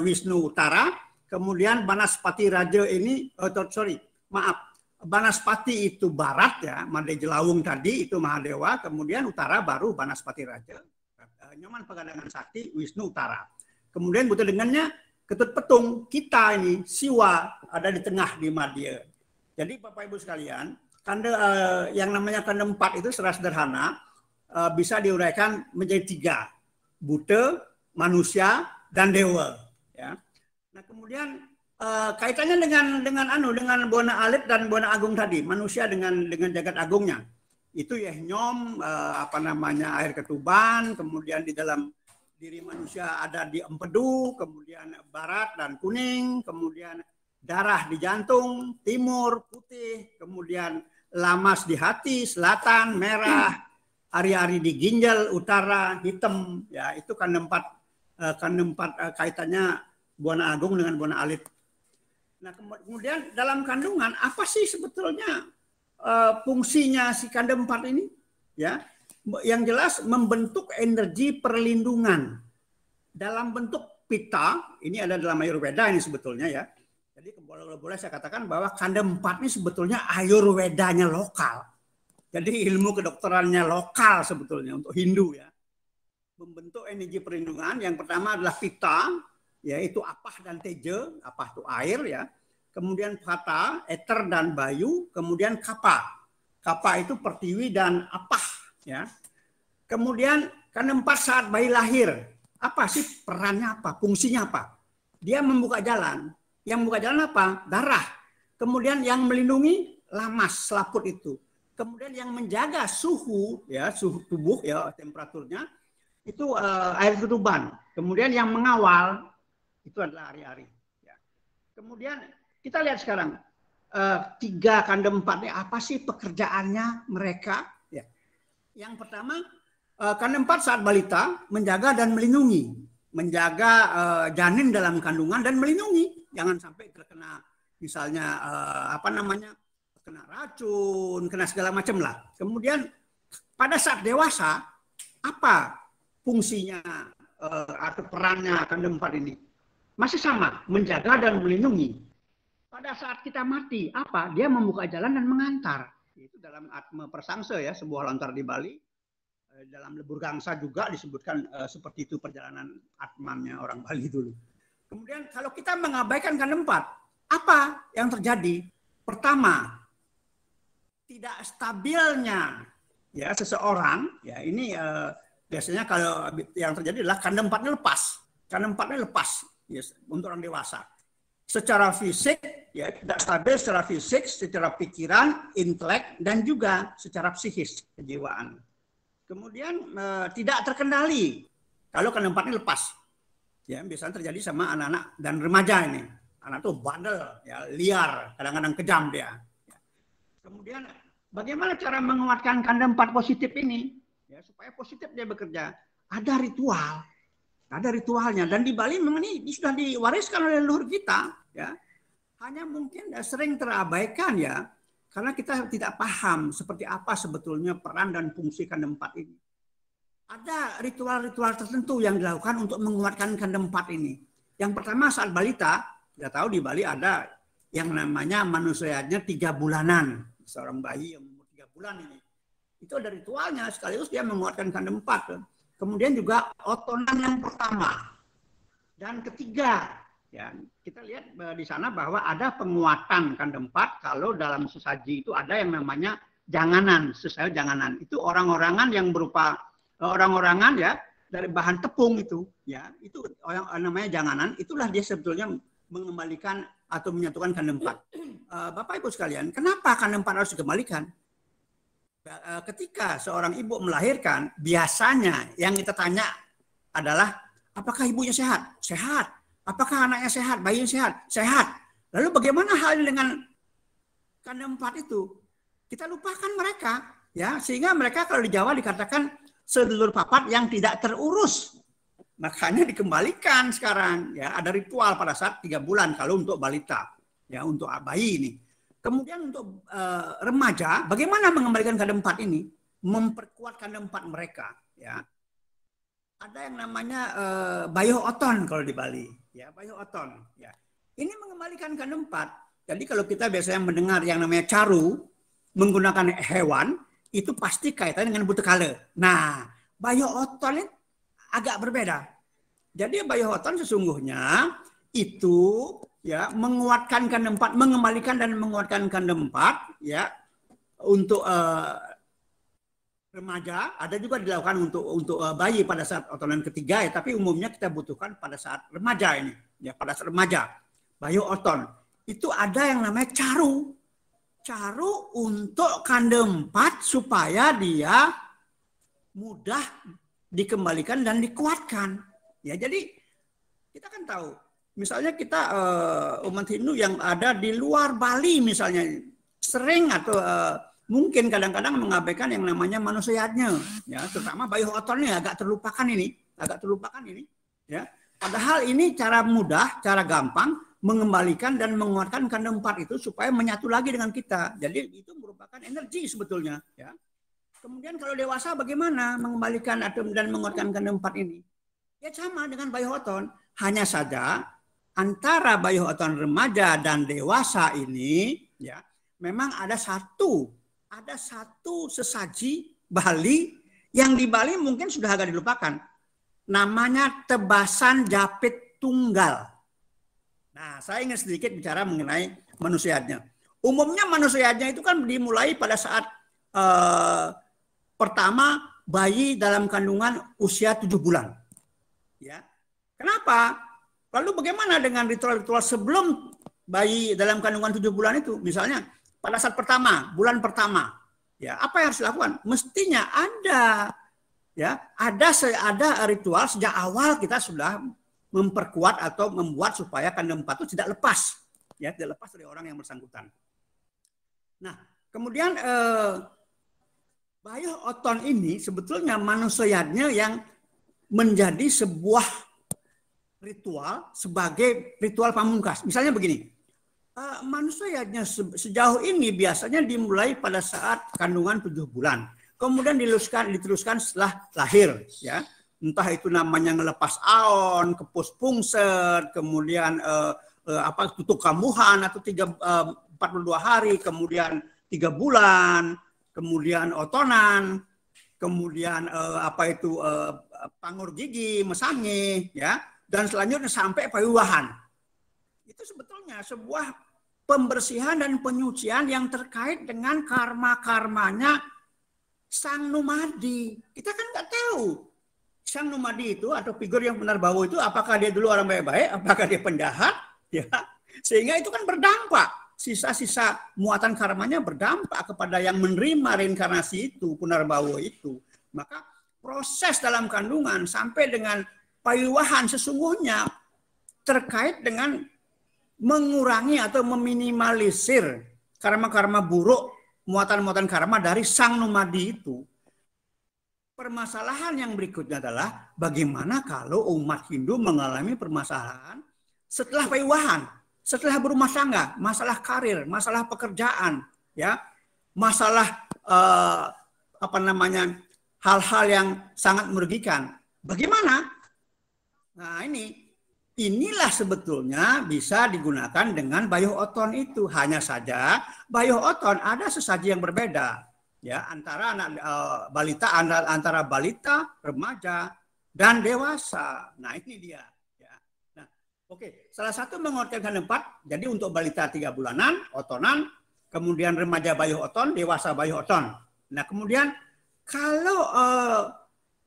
Wisnu Utara, kemudian Banaspati Raja ini Banaspati itu barat ya, Made Jelawung tadi itu Mahadewa, kemudian utara baru Banaspati Raja, Nyoman Pengadangan Sakti Wisnu Utara. Kemudian buta dengannya Ketut Petung, kita ini Siwa ada di tengah di Madya. Jadi Bapak Ibu sekalian, yang namanya kanda 4 itu secara sederhana bisa diuraikan menjadi 3, buta, manusia, dan dewa. Ya. Nah kemudian kaitannya dengan Buana Alit dan Buana Agung tadi, manusia dengan jagat agungnya. Itu ya nyom air ketuban, kemudian di dalam diri manusia ada di empedu, kemudian barat dan kuning, kemudian darah di jantung, timur putih, kemudian lamas di hati, selatan merah, ari-ari di ginjal, utara hitam. Ya, itu kan 4 kaitannya Buana Agung dengan Buana Alit. Nah, kemudian dalam kandungan apa sih sebetulnya fungsinya si kanda 4 ini? Ya, yang jelas membentuk energi perlindungan dalam bentuk pita. Ini ada dalam Ayurveda ini sebetulnya ya. Jadi boleh saya katakan bahwa kanda 4 ini sebetulnya Ayurvedanya lokal. Jadi ilmu kedokterannya lokal sebetulnya untuk Hindu ya. Membentuk energi perlindungan yang pertama adalah pita, yaitu apah dan teja, apah itu air ya. Kemudian vata, eter dan bayu, kemudian kapa. Kapa itu pertiwi dan apah ya. Kemudian kanda 4 saat bayi lahir, apa sih perannya apa? Fungsinya apa? Dia membuka jalan. Yang membuka jalan apa? Darah. Kemudian yang melindungi lamas, selaput itu. Kemudian yang menjaga suhu ya, suhu tubuh ya, temperaturnya itu air ketuban. Kemudian yang mengawal itu adalah ari-ari. Ya. Kemudian kita lihat sekarang 3 kanda 4 ini apa sih pekerjaannya mereka? Ya. Yang pertama kanda 4 saat balita menjaga dan melindungi, menjaga janin dalam kandungan dan melindungi, jangan sampai terkena misalnya kena racun, kena segala macam lah. Kemudian pada saat dewasa apa fungsinya atau perannya kanda 4 ini? Masih sama, menjaga dan melindungi. Pada saat kita mati, apa? Dia membuka jalan dan mengantar. Itu dalam Atma Persangsa ya, sebuah lontar di Bali. Dalam Lebur Gangsa juga disebutkan seperti itu perjalanan atmannya orang Bali dulu. Kemudian kalau kita mengabaikan kanda 4, apa yang terjadi? Pertama, tidak stabilnya ya seseorang ya ini biasanya kalau yang terjadi adalah kanda 4-nya lepas. Kanda 4-nya lepas yes, untuk orang dewasa. Secara fisik ya tidak stabil secara fisik, secara pikiran, intelek dan juga secara psikis, kejiwaan. Kemudian tidak terkendali kalau kanda 4-nya lepas. Ya, biasanya terjadi sama anak-anak dan remaja ini. Anak tuh bandel, ya, liar, kadang-kadang kejam dia. Ya. Kemudian bagaimana cara menguatkan kanda 4 positif ini? Ya, supaya positif dia bekerja. Ada ritual. Ada ritualnya. Dan di Bali memang ini sudah diwariskan oleh leluhur kita. Ya. Hanya mungkin sering terabaikan ya. Karena kita tidak paham seperti apa sebetulnya peran dan fungsi kanda 4 ini. Ada ritual-ritual tertentu yang dilakukan untuk menguatkan kanda 4 ini. Yang pertama saat balita, kita tahu di Bali ada yang namanya manusianya 3 bulanan. Seorang bayi yang umur 3 bulan ini. Itu ada ritualnya, sekaligus dia menguatkan kanda 4. Kemudian juga otonan yang pertama dan ketiga. Ya, kita lihat di sana bahwa ada penguatan kanda 4 kalau dalam sesaji itu ada yang namanya janganan, sesaji janganan. Itu orang-orangan yang berupa orang-orangan ya dari bahan tepung itu ya, itu yang namanya janganan. Itulah dia sebetulnya mengembalikan atau menyatukan kanda 4. Bapak Ibu sekalian, kenapa kanda 4 harus dikembalikan? Ketika seorang ibu melahirkan, biasanya yang kita tanya adalah apakah ibunya sehat? Sehat. Apakah anaknya sehat? Bayinya sehat? Sehat. Lalu bagaimana halnya dengan kanda 4 itu? Kita lupakan mereka ya, sehingga mereka kalau di Jawa dikatakan sedulur papat yang tidak terurus. Makanya dikembalikan sekarang ya, ada ritual pada saat 3 bulan kalau untuk balita ya, untuk bayi ini. Kemudian untuk remaja, bagaimana mengembalikan kanda 4 ini? Memperkuat kanda 4 mereka ya. Ada yang namanya bayo oton kalau di Bali ya, bayo oton ya. Ini mengembalikan kanda 4. Jadi kalau kita biasanya mendengar yang namanya caru menggunakan hewan, itu pasti kaitannya dengan buta kala. Nah, bayo oton ini agak berbeda. Jadi bayo oton sesungguhnya itu ya menguatkan kanda 4, mengembalikan dan menguatkan kanda 4 ya untuk remaja. Ada juga dilakukan untuk bayi pada saat otonan ketiga ya, tapi umumnya kita butuhkan pada saat remaja ini ya, pada saat remaja. Bayo oton itu ada yang namanya caru. Caru untuk kanda 4 supaya dia mudah dikembalikan dan dikuatkan. Ya, jadi kita kan tahu, misalnya kita umat Hindu yang ada di luar Bali misalnya sering atau mungkin kadang-kadang mengabaikan yang namanya manusianya, ya, terutama bayo otonnya agak terlupakan ini, ya. Padahal ini cara mudah, cara gampang mengembalikan dan menguatkan kanda 4 itu supaya menyatu lagi dengan kita. Jadi itu merupakan energi sebetulnya ya. Kemudian kalau dewasa bagaimana mengembalikan atau dan menguatkan kanda 4 ini? Ya sama dengan bayo oton, hanya saja antara bayo oton remaja dan dewasa ini ya memang ada satu sesaji Bali yang di Bali mungkin sudah agak dilupakan. Namanya tebasan japit tunggal. Nah, saya ingin sedikit bicara mengenai manusianya. Umumnya manusianya itu kan dimulai pada saat pertama bayi dalam kandungan usia 7 bulan. Ya. Kenapa? Lalu bagaimana dengan ritual-ritual sebelum bayi dalam kandungan 7 bulan itu? Misalnya pada saat pertama, bulan pertama. Ya, apa yang harus dilakukan? Mestinya ada ritual sejak awal kita sudah memperkuat atau membuat supaya kanda 4 itu tidak lepas, ya, tidak lepas dari orang yang bersangkutan. Nah, kemudian bayo oton ini sebetulnya manusianya yang menjadi sebuah ritual sebagai ritual pamungkas. Misalnya begini, manusianya sejauh ini biasanya dimulai pada saat kandungan 7 bulan, kemudian diteruskan setelah lahir, ya. Entah itu namanya ngelepas aon, kepus pungset, kemudian tutuk kamuhan atau 42 hari, kemudian 3 bulan, kemudian otonan, kemudian pangur gigi, mesangi, ya, dan selanjutnya sampai payuwahan. Itu sebetulnya sebuah pembersihan dan penyucian yang terkait dengan karma-karmanya sang numadi. Kita kan nggak tahu sang numadi itu atau figur yang benar bawo itu apakah dia dulu orang baik-baik, apakah dia penjahat, ya, sehingga itu kan berdampak, sisa-sisa muatan karmanya berdampak kepada yang menerima reinkarnasi itu, punarbawo itu. Maka proses dalam kandungan sampai dengan paiwahan sesungguhnya terkait dengan mengurangi atau meminimalisir karma-karma buruk, muatan-muatan karma dari sang numadi itu. Permasalahan yang berikutnya adalah bagaimana kalau umat Hindu mengalami permasalahan setelah paiwahan, setelah berumah tangga, masalah karir, masalah pekerjaan, ya, masalah hal-hal yang sangat merugikan. Bagaimana? Nah, inilah sebetulnya bisa digunakan dengan Bayuh Oton itu. Hanya saja Bayuh Oton ada sesaji yang berbeda, ya, antara anak balita, antara balita, remaja, dan dewasa. Nah, ini dia. Ya. Nah, oke. Salah satu menguatkan keempat. Jadi untuk balita 3 bulanan, otonan, kemudian remaja Bayuh Oton, dewasa Bayuh Oton. Nah, kemudian kalau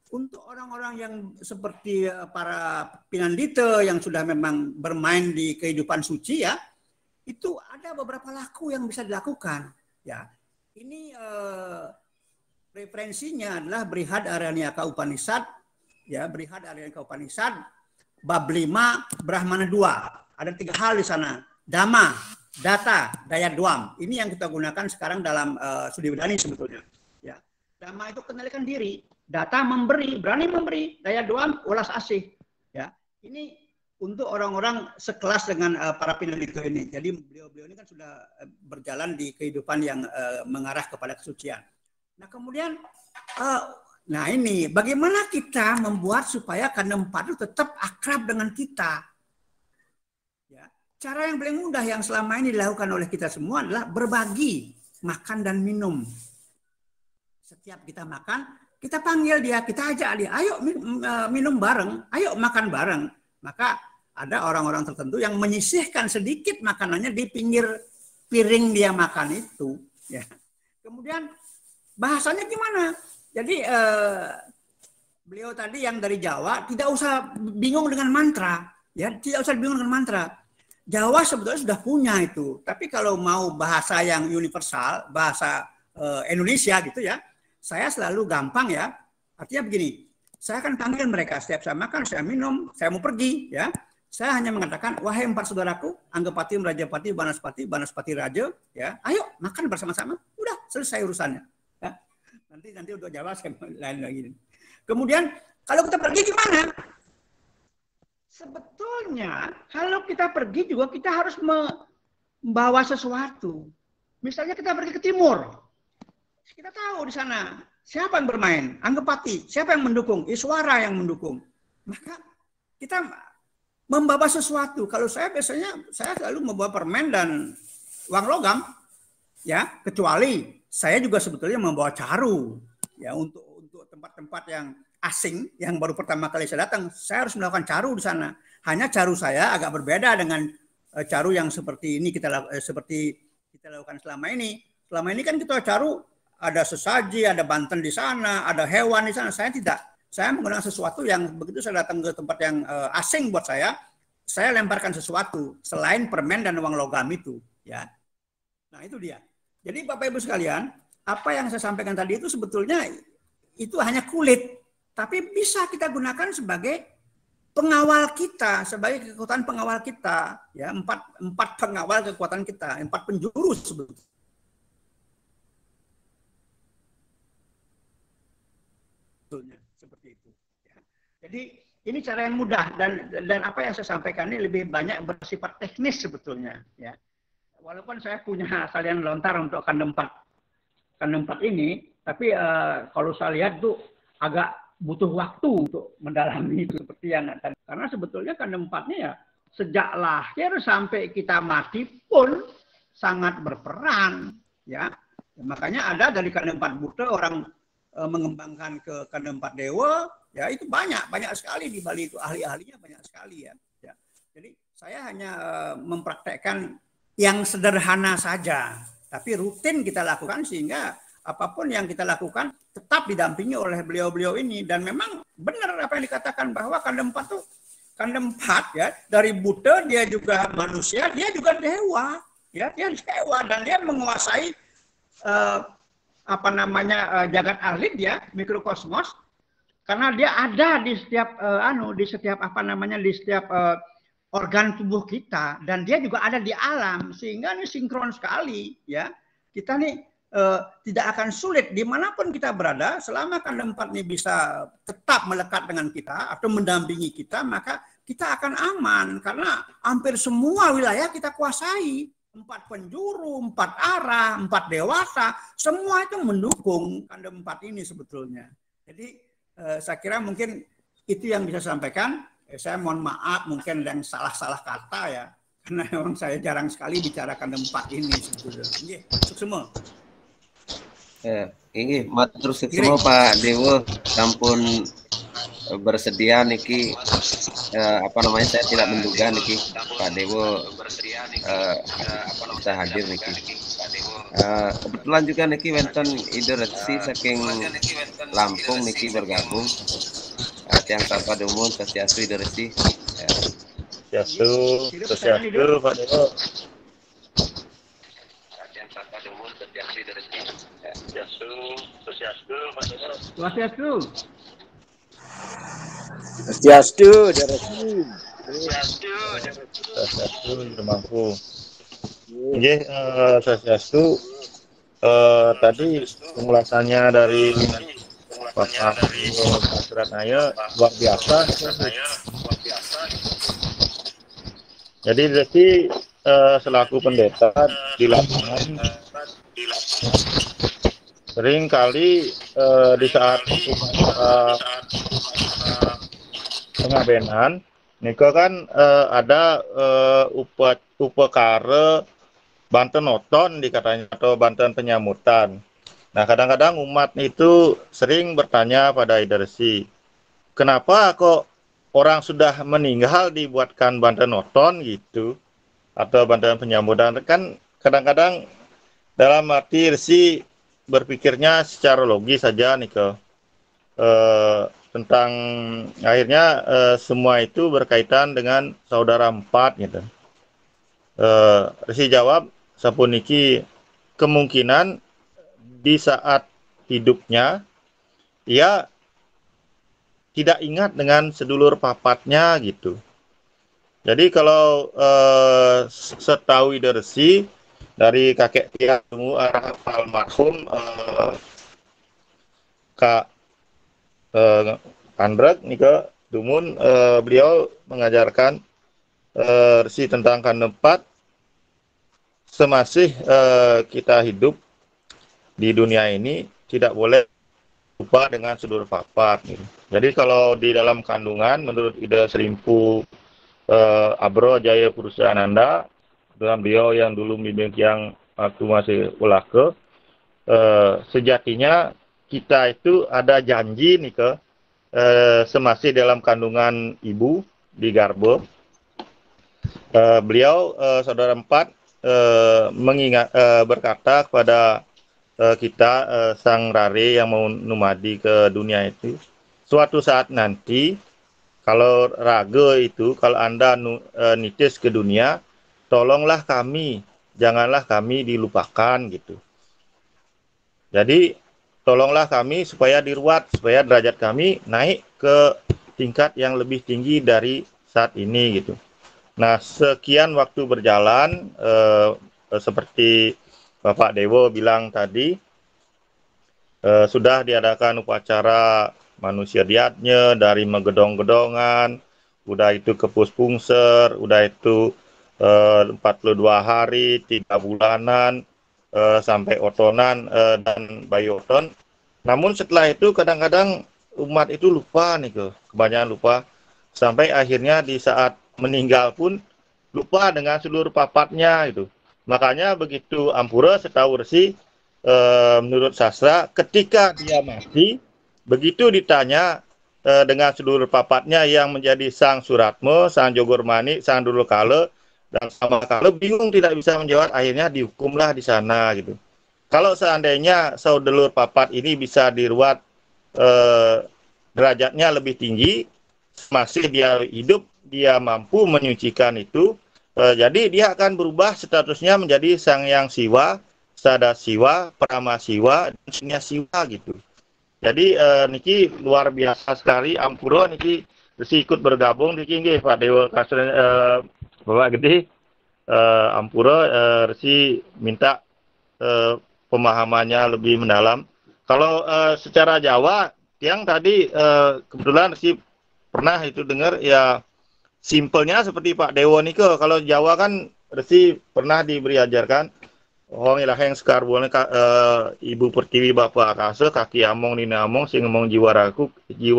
untuk orang-orang yang seperti para pinandita yang sudah memang bermain di kehidupan suci, ya, itu ada beberapa laku yang bisa dilakukan. Ya, ini referensinya adalah Brihad Aranyaka Upanishad, ya, Brihad Aranyaka Upanishad, bab 5, Brahmana 2. Ada 3 hal di sana: Dhamma, Data, Daya Dwam. Ini yang kita gunakan sekarang dalam Studi Wedani sebetulnya. Ya, Dhamma itu kendalikan diri. Data memberi, berani memberi, daya doam, ulas asih. Ya, ini untuk orang-orang sekelas dengan para pinandita ini. Jadi beliau-beliau ini kan sudah berjalan di kehidupan yang mengarah kepada kesucian. Nah, kemudian, nah ini bagaimana kita membuat supaya keempat itu tetap akrab dengan kita. Ya, cara yang paling mudah yang selama ini dilakukan oleh kita semua adalah berbagi makan dan minum. Setiap kita makan, kita panggil dia, kita ajak dia, ayo minum bareng, ayo makan bareng. Maka ada orang-orang tertentu yang menyisihkan sedikit makanannya di pinggir piring dia makan itu. Ya. Kemudian bahasanya gimana? Jadi beliau tadi yang dari Jawa tidak usah bingung dengan mantra, ya, tidak usah bingung dengan mantra. Jawa sebetulnya sudah punya itu, tapi kalau mau bahasa yang universal, bahasa Indonesia gitu ya. Saya selalu gampang, ya. Artinya begini, saya akan panggil mereka setiap saya makan, saya minum, saya mau pergi, ya. Saya hanya mengatakan, wahai 4 saudaraku, Anggapati, Rajapati, Banaspati, Banaspati Raja, ya, ayo makan bersama-sama. Udah selesai urusannya. Ya. Nanti untuk Jawa saya lain lagi. Kemudian kalau kita pergi gimana? Sebetulnya kalau kita pergi juga kita harus membawa sesuatu. Misalnya kita pergi ke timur. Kita tahu di sana siapa yang bermain, Anggapati, siapa yang mendukung, Iswara yang mendukung. Maka kita membawa sesuatu. Kalau saya biasanya saya selalu membawa permen dan uang logam, ya, kecuali saya juga sebetulnya membawa caru, ya, untuk tempat-tempat yang asing yang baru pertama kali saya datang, saya harus melakukan caru di sana. Hanya caru saya agak berbeda dengan caru yang seperti ini seperti kita lakukan selama ini. Selama ini kan kita caru ada sesaji, ada banten di sana, ada hewan di sana. Saya tidak. Saya menggunakan sesuatu yang begitu saya datang ke tempat yang asing buat saya lemparkan sesuatu selain permen dan uang logam itu, ya. Nah, itu dia. Jadi Bapak Ibu sekalian, apa yang saya sampaikan tadi itu sebetulnya itu hanya kulit, tapi bisa kita gunakan sebagai pengawal kita, sebagai kekuatan pengawal kita, ya, empat pengawal kekuatan kita, 4 penjuru sebetulnya. Seperti itu. Ya. Jadi ini cara yang mudah dan apa yang saya sampaikan ini lebih banyak bersifat teknis sebetulnya. Ya. Walaupun saya punya salian lontar untuk kandem 4 ini, tapi kalau saya lihat tuh agak butuh waktu untuk mendalami itu seperti yang karena sebetulnya kandem 4-nya ya sejak lahir sampai kita mati pun sangat berperan. Ya. Makanya ada dari kandem 4 Buddha orang mengembangkan ke kandem 4 dewa, ya, itu banyak sekali di Bali itu, ahli-ahlinya banyak sekali, ya. Ya. Jadi saya hanya mempraktekkan yang sederhana saja, tapi rutin kita lakukan sehingga apapun yang kita lakukan tetap didampingi oleh beliau-beliau ini. Dan memang benar apa yang dikatakan bahwa kandem 4 itu kandem 4, ya, dari Buddha dia juga manusia, dia juga dewa, ya, dia dewa dan dia menguasai jagat alit, ya, mikrokosmos, karena dia ada di setiap di setiap di setiap organ tubuh kita, dan dia juga ada di alam, sehingga ini sinkron sekali ya. Kita nih tidak akan sulit dimanapun kita berada, selama kanda 4 ini bisa tetap melekat dengan kita atau mendampingi kita, maka kita akan aman, karena hampir semua wilayah kita kuasai. 4 penjuru, 4 arah, 4 dewasa, semua itu mendukung kanda 4 ini sebetulnya. Jadi saya kira mungkin itu yang bisa saya sampaikan. Saya mohon maaf mungkin yang salah-salah kata ya, karena memang saya jarang sekali bicarakan tempat ini sebetulnya. Nggih, semua. Ini matur semua Pak Dewo sampun bersedia niki saya tidak menduga niki Pak Dewo bisa hadir niki. Kebetulan juga niki wonten ide resi saking Lampung niki bergabung. Yang Sapa Dumun Sosiastu ide resi. Sosiastu Pak Dewo. Swastiastu, Swastiastu, Mampu. Nggih, Swastiastu. Tadi penjelasannya dari Bapak Suratnaya luar biasa. Jadi Resi selaku pendeta di lapangan sering kali di saat pengabenan nika kan ada upekara Banten Oton dikatanya atau Banten Penyambutan. Nah, kadang-kadang umat itu sering bertanya pada Idarsi, kenapa kok orang sudah meninggal dibuatkan Banten Oton gitu atau Banten Penyambutan? Kan kadang-kadang dalam arti Resi berpikirnya secara logis saja nih tentang akhirnya semua itu berkaitan dengan saudara 4 gitu. Resi jawab sapuniki kemungkinan di saat hidupnya ia tidak ingat dengan sedulur papatnya gitu. Jadi kalau setahu Resi dari kakek tiangmu almarhum Kak Andrek nika Dumun, beliau mengajarkan Resi tentang kanda 4 semasih kita hidup di dunia ini tidak boleh lupa dengan sedulur papat. Gitu. Jadi kalau di dalam kandungan menurut Ida Serimpu Abro Jaya Purusananda, dalam beliau yang dulu bimbing yang waktu masih ulake, sejatinya kita itu ada janji nih semasih dalam kandungan ibu di Garbo. Beliau saudara 4 mengingat berkata kepada kita sang rare yang mau numadi ke dunia itu, suatu saat nanti kalau raga itu, kalau Anda nitis ke dunia, tolonglah kami, janganlah kami dilupakan gitu. Jadi tolonglah kami supaya diruat, supaya derajat kami naik ke tingkat yang lebih tinggi dari saat ini gitu. Nah, sekian waktu berjalan seperti Bapak Dewo bilang tadi, sudah diadakan upacara manusia diatnya dari megedong-gedongan, udah itu ke puspungser, udah itu 42 hari, 3 bulanan, sampai otonan dan bayi oton. Namun setelah itu kadang-kadang umat itu lupa nih kebanyakan lupa, sampai akhirnya di saat meninggal pun lupa dengan seluruh papatnya itu. Makanya begitu Ampura setahu Resi menurut sastra ketika dia mati begitu ditanya dengan seluruh papatnya yang menjadi Sang Suratmo, Sang Jogormani, Sang Durukala dan sama Kala bingung tidak bisa menjawab, akhirnya dihukumlah di sana gitu. Kalau seandainya saudara papat ini bisa diruat derajatnya lebih tinggi, masih dia hidup, dia mampu menyucikan itu, jadi dia akan berubah statusnya menjadi Sang Yang Siwa, Sada Siwa, Prama Siwa, dan Sunya Siwa gitu. Jadi niki luar biasa sekali Ampuro niki resi ikut bergabung niki nggih Pak Dewa Kasren Bapak Gede Ampuro resi minta pemahamannya lebih mendalam. Kalau secara Jawa yang tadi kebetulan resi pernah itu dengar ya simpelnya seperti Pak Dewo niko. Kalau Jawa kan resi pernah diberi ajarkan Hong ilaheng sekar bulan ibu pertiwi bapak akase kaki among nina among sing ngomong jiwa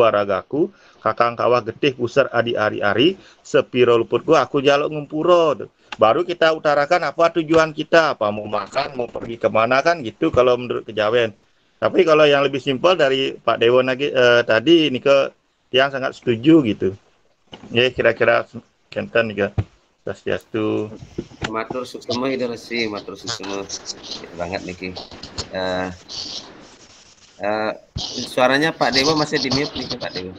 ragaku kakang kawah getih pusar adi ari sepiro luputku aku jaluk ngumpuro. Baru kita utarakan apa tujuan kita, apa mau makan, mau pergi kemana kan gitu kalau menurut Kejawen. Tapi kalau yang lebih simpel dari Pak Dewo tadi ini ke yang sangat setuju gitu. Ya kira-kira kenten juga. Swastiastu. Matur suksema itu resi, matur suksema banget niki. Suaranya Pak Dewa masih di mute nih Pak Dewa.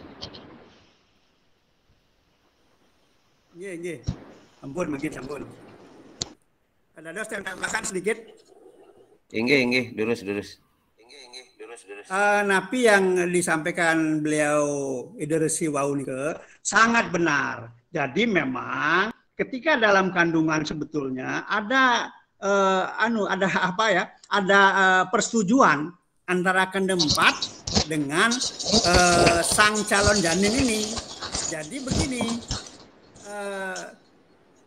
Iya. Ampun, ampun. Ada yang tambahkan sedikit? Inggih, durus. Napi yang disampaikan beliau Ideresi Waunike sangat benar. Jadi memang ketika dalam kandungan sebetulnya ada persetujuan antara Kendempat dengan sang calon janin ini. Jadi begini,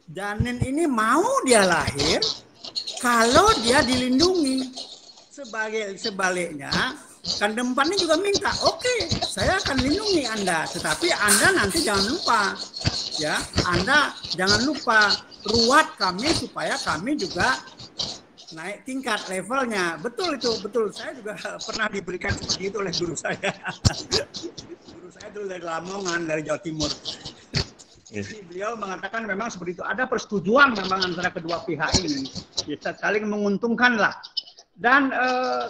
janin ini mau dia lahir kalau dia dilindungi. Sebaliknya Kendempat ini juga minta, oke, saya akan lindungi Anda, tetapi Anda nanti jangan lupa, ya, Anda jangan lupa ruat kami supaya kami juga naik tingkat levelnya. Betul itu, betul. Saya juga pernah diberikan seperti itu oleh guru saya. Guru saya dulu dari Lamongan, dari Jawa Timur. Jadi beliau mengatakan memang seperti itu. Ada persetujuan memang antara kedua pihak ini. Bisa saling menguntungkan lah. Dan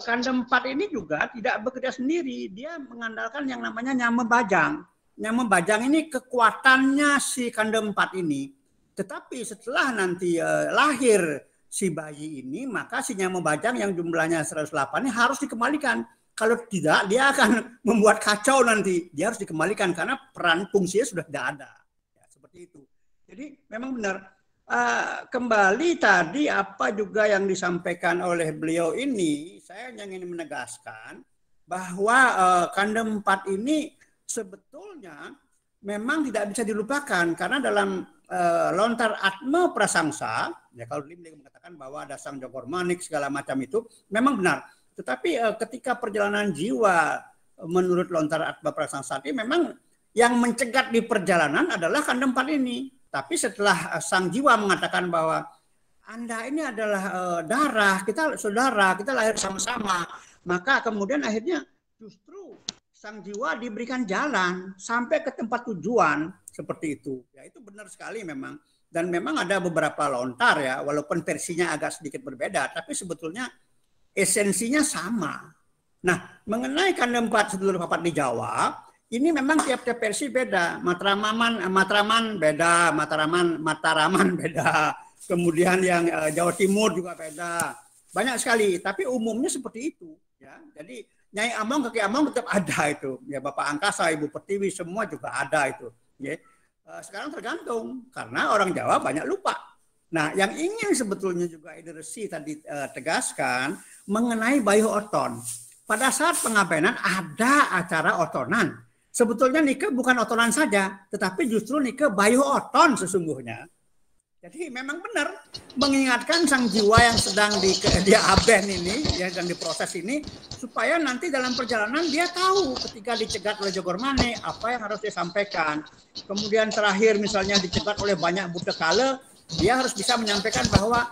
Kendempat ini juga tidak bekerja sendiri. Dia mengandalkan yang namanya Nyame Bajang. Nyame Bajang ini kekuatannya si Kendempat ini. Tetapi setelah nanti lahir si bayi ini, maka si Nyame Bajang yang jumlahnya 108 ini harus dikembalikan. Kalau tidak, dia akan membuat kacau nanti. Dia harus dikembalikan karena peran fungsinya sudah tidak ada. Ya, seperti itu. Jadi memang benar. Kembali tadi apa juga yang disampaikan oleh beliau ini, saya ingin menegaskan bahwa Kendempat ini sebetulnya memang tidak bisa dilupakan karena dalam lontar Atma Prasangsa, ya kalau beliau mengatakan bahwa ada sang Jogor Manik segala macam itu memang benar. Tetapi ketika perjalanan jiwa menurut lontar Atma Prasangsa ini memang yang mencegat di perjalanan adalah Kendempat ini. Tapi setelah sang jiwa mengatakan bahwa Anda ini adalah darah, kita saudara, kita lahir sama-sama, maka kemudian akhirnya justru sang jiwa diberikan jalan sampai ke tempat tujuan seperti itu. Ya itu benar sekali memang. Dan memang ada beberapa lontar ya, walaupun versinya agak sedikit berbeda, tapi sebetulnya esensinya sama. Nah, mengenai Kendempat seluruh papat di Jawa, ini memang tiap-tiap versi beda. Matraman beda, Mataraman beda. Kemudian yang Jawa Timur juga beda. Banyak sekali, tapi umumnya seperti itu. Ya, jadi Nyai Among, Kaki Among tetap ada itu. Ya, Bapak Angkasa, Ibu Pertiwi semua juga ada itu. Ya. Sekarang tergantung karena orang Jawa banyak lupa. Nah, yang ingin sebetulnya juga Ideresi tadi tegaskan mengenai Bayu Oton. Pada saat pengabenan ada acara otonan. Sebetulnya Nike bukan otonan saja, tetapi justru Nike Bayu Oton sesungguhnya. Jadi memang benar mengingatkan sang jiwa yang sedang dia aben ini, yang sedang diproses ini, supaya nanti dalam perjalanan dia tahu ketika dicegat oleh Jogor Manik apa yang harus disampaikan. Kemudian terakhir misalnya dicegat oleh banyak buta kala, dia harus bisa menyampaikan bahwa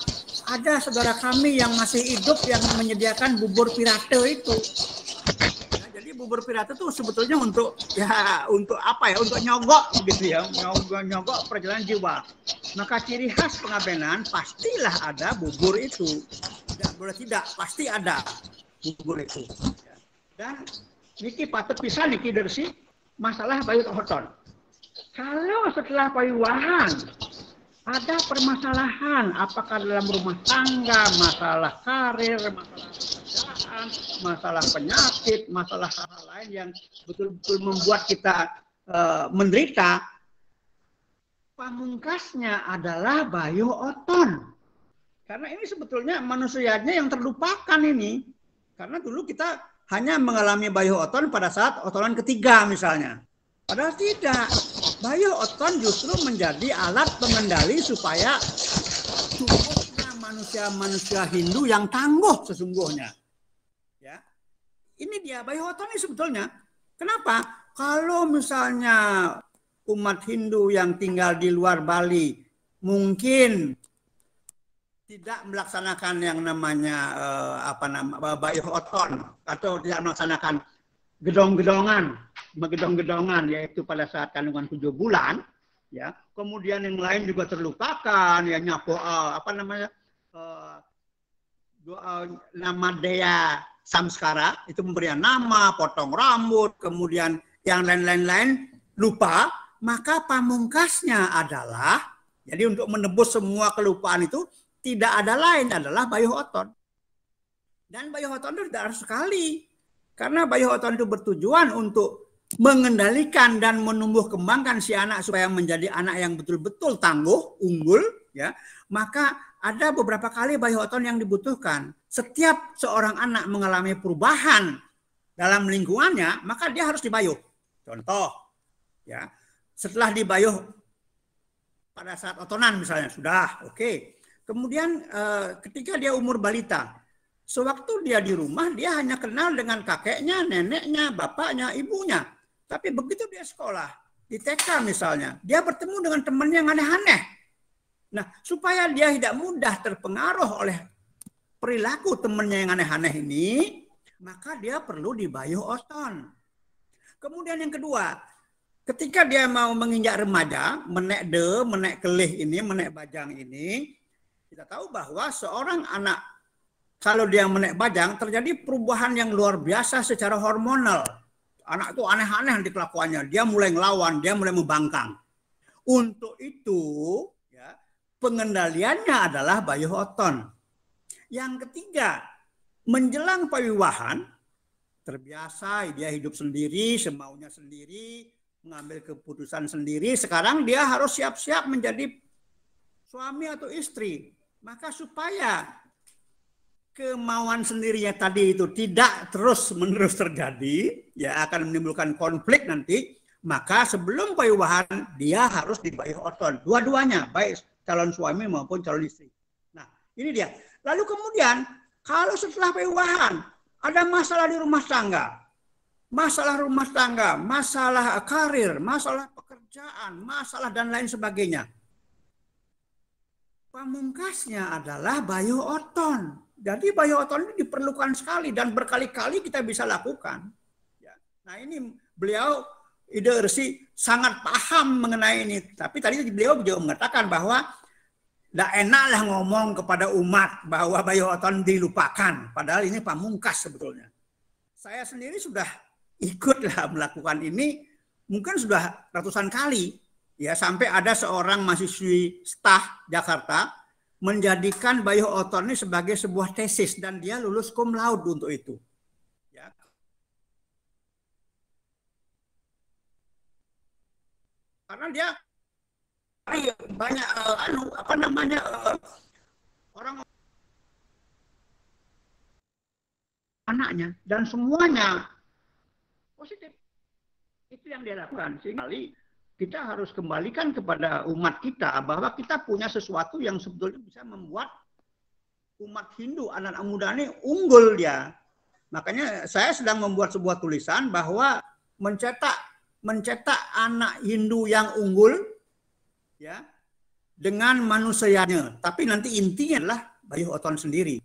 ada saudara kami yang masih hidup yang menyediakan bubur pirate itu. Bubur pirata itu sebetulnya untuk apa ya, untuk nyogok begitu ya, nyogok perjalanan jiwa. Maka ciri khas pengabenan pastilah ada bubur itu, tidak boleh tidak, pasti ada bubur itu. Dan niki patut bisa niki Dersi masalah Bayu Oton. Kalau setelah payuhan ada permasalahan, apakah dalam rumah tangga, masalah karir, masalah pekerjaan, kelaparan, masalah penyakit, masalah hal lain yang betul-betul membuat kita menderita, pamungkasnya adalah Bayu Oton. Karena ini sebetulnya manusianya yang terlupakan ini. Karena dulu kita hanya mengalami Bayu Oton pada saat otonan ketiga misalnya. Padahal tidak. Bayu Oton justru menjadi alat pengendali supaya tumbuhnya manusia-manusia Hindu yang tangguh sesungguhnya. Ya. Ini dia Bayu Oton ini sebetulnya. Kenapa? Kalau misalnya umat Hindu yang tinggal di luar Bali mungkin tidak melaksanakan yang namanya Bayu Oton atau tidak melaksanakan gedong-gedongan, yaitu pada saat kandungan 7 bulan, ya. Kemudian yang lain juga terlupakan, ya nyapo nama Dea Samskara itu pemberian nama, potong rambut, kemudian yang lain-lain lupa, maka pamungkasnya adalah jadi untuk menebus semua kelupaan itu tidak ada lain adalah Bayu Oton. Dan Bayu Oton itu tidak harus sekali. Karena Bayu Oton itu bertujuan untuk mengendalikan dan menumbuh kembangkan si anak supaya menjadi anak yang betul-betul tangguh, unggul, ya. Maka ada beberapa kali Bayu Oton yang dibutuhkan. Setiap seorang anak mengalami perubahan dalam lingkungannya, maka dia harus dibayuh. Contoh, ya. Setelah dibayuh pada saat otonan misalnya sudah, oke. Kemudian ketika dia umur balita, sewaktu dia di rumah dia hanya kenal dengan kakeknya, neneknya, bapaknya, ibunya. Tapi begitu dia sekolah, di TK misalnya, dia bertemu dengan temannya yang aneh-aneh. Nah, supaya dia tidak mudah terpengaruh oleh perilaku temannya yang aneh-aneh ini, maka dia perlu dibayuh Oton. Kemudian yang kedua, ketika dia mau menginjak remaja, menek kelih ini, menek bajang ini, kita tahu bahwa seorang anak kalau dia menek bajang terjadi perubahan yang luar biasa secara hormonal. Anak itu aneh-aneh di kelakuannya. Dia mulai ngelawan, dia mulai membangkang. Untuk itu, ya, pengendaliannya adalah Bayu Oton. Yang ketiga, menjelang pawiwahan, terbiasa dia hidup sendiri, semaunya sendiri, mengambil keputusan sendiri. Sekarang dia harus siap-siap menjadi suami atau istri. Maka supaya kemauan sendirinya tadi itu tidak terus-menerus terjadi, ya akan menimbulkan konflik nanti, maka sebelum pawiwahan dia harus dibayuh Oton. Dua-duanya, baik calon suami maupun calon istri. Nah, ini dia. Lalu kemudian, kalau setelah pawiwahan, ada masalah di rumah tangga, masalah karir, masalah pekerjaan, masalah dan lain sebagainya. Pamungkasnya adalah Bayu Oton. Jadi Bayu Oton ini diperlukan sekali dan berkali-kali kita bisa lakukan. Ya. Nah ini beliau Ide Resi sangat paham mengenai ini. Tapi tadi beliau juga mengatakan bahwa tidak enaklah ngomong kepada umat bahwa Bayu Oton dilupakan. Padahal ini pamungkas sebetulnya. Saya sendiri sudah ikutlah melakukan ini mungkin sudah ratusan kali. Ya, sampai ada seorang mahasiswi STAH Jakarta menjadikan Bayu Oton ini sebagai sebuah tesis dan dia lulus cum laude untuk itu. Ya. Karena dia banyak orang anaknya dan semuanya positif. Itu yang dia lakukan. Sehingga kita harus kembalikan kepada umat kita bahwa kita punya sesuatu yang sebetulnya bisa membuat umat Hindu, anak-anak muda ini unggul dia. Makanya saya sedang membuat sebuah tulisan bahwa mencetak anak Hindu yang unggul ya dengan manusianya. Tapi nanti intinya adalah Bayu Oton sendiri.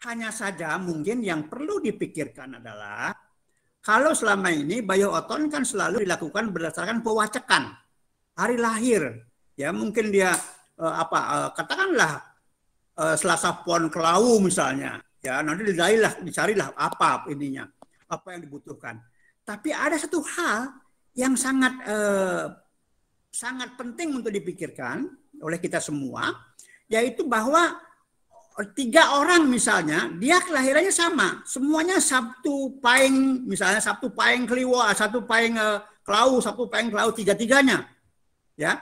Hanya saja mungkin yang perlu dipikirkan adalah kalau selama ini Bayu Oton kan selalu dilakukan berdasarkan pewacekan hari lahir, ya mungkin dia katakanlah Selasa Pon Kelau misalnya, ya nanti dicarilah apa ininya, apa yang dibutuhkan. Tapi ada satu hal yang sangat penting untuk dipikirkan oleh kita semua, yaitu bahwa 3 orang misalnya, dia kelahirannya sama, semuanya Sabtu Paing, misalnya Sabtu Paing Kliwon, Sabtu Paing Klau, Sabtu Paing Klau, 3-3-nya. Ya,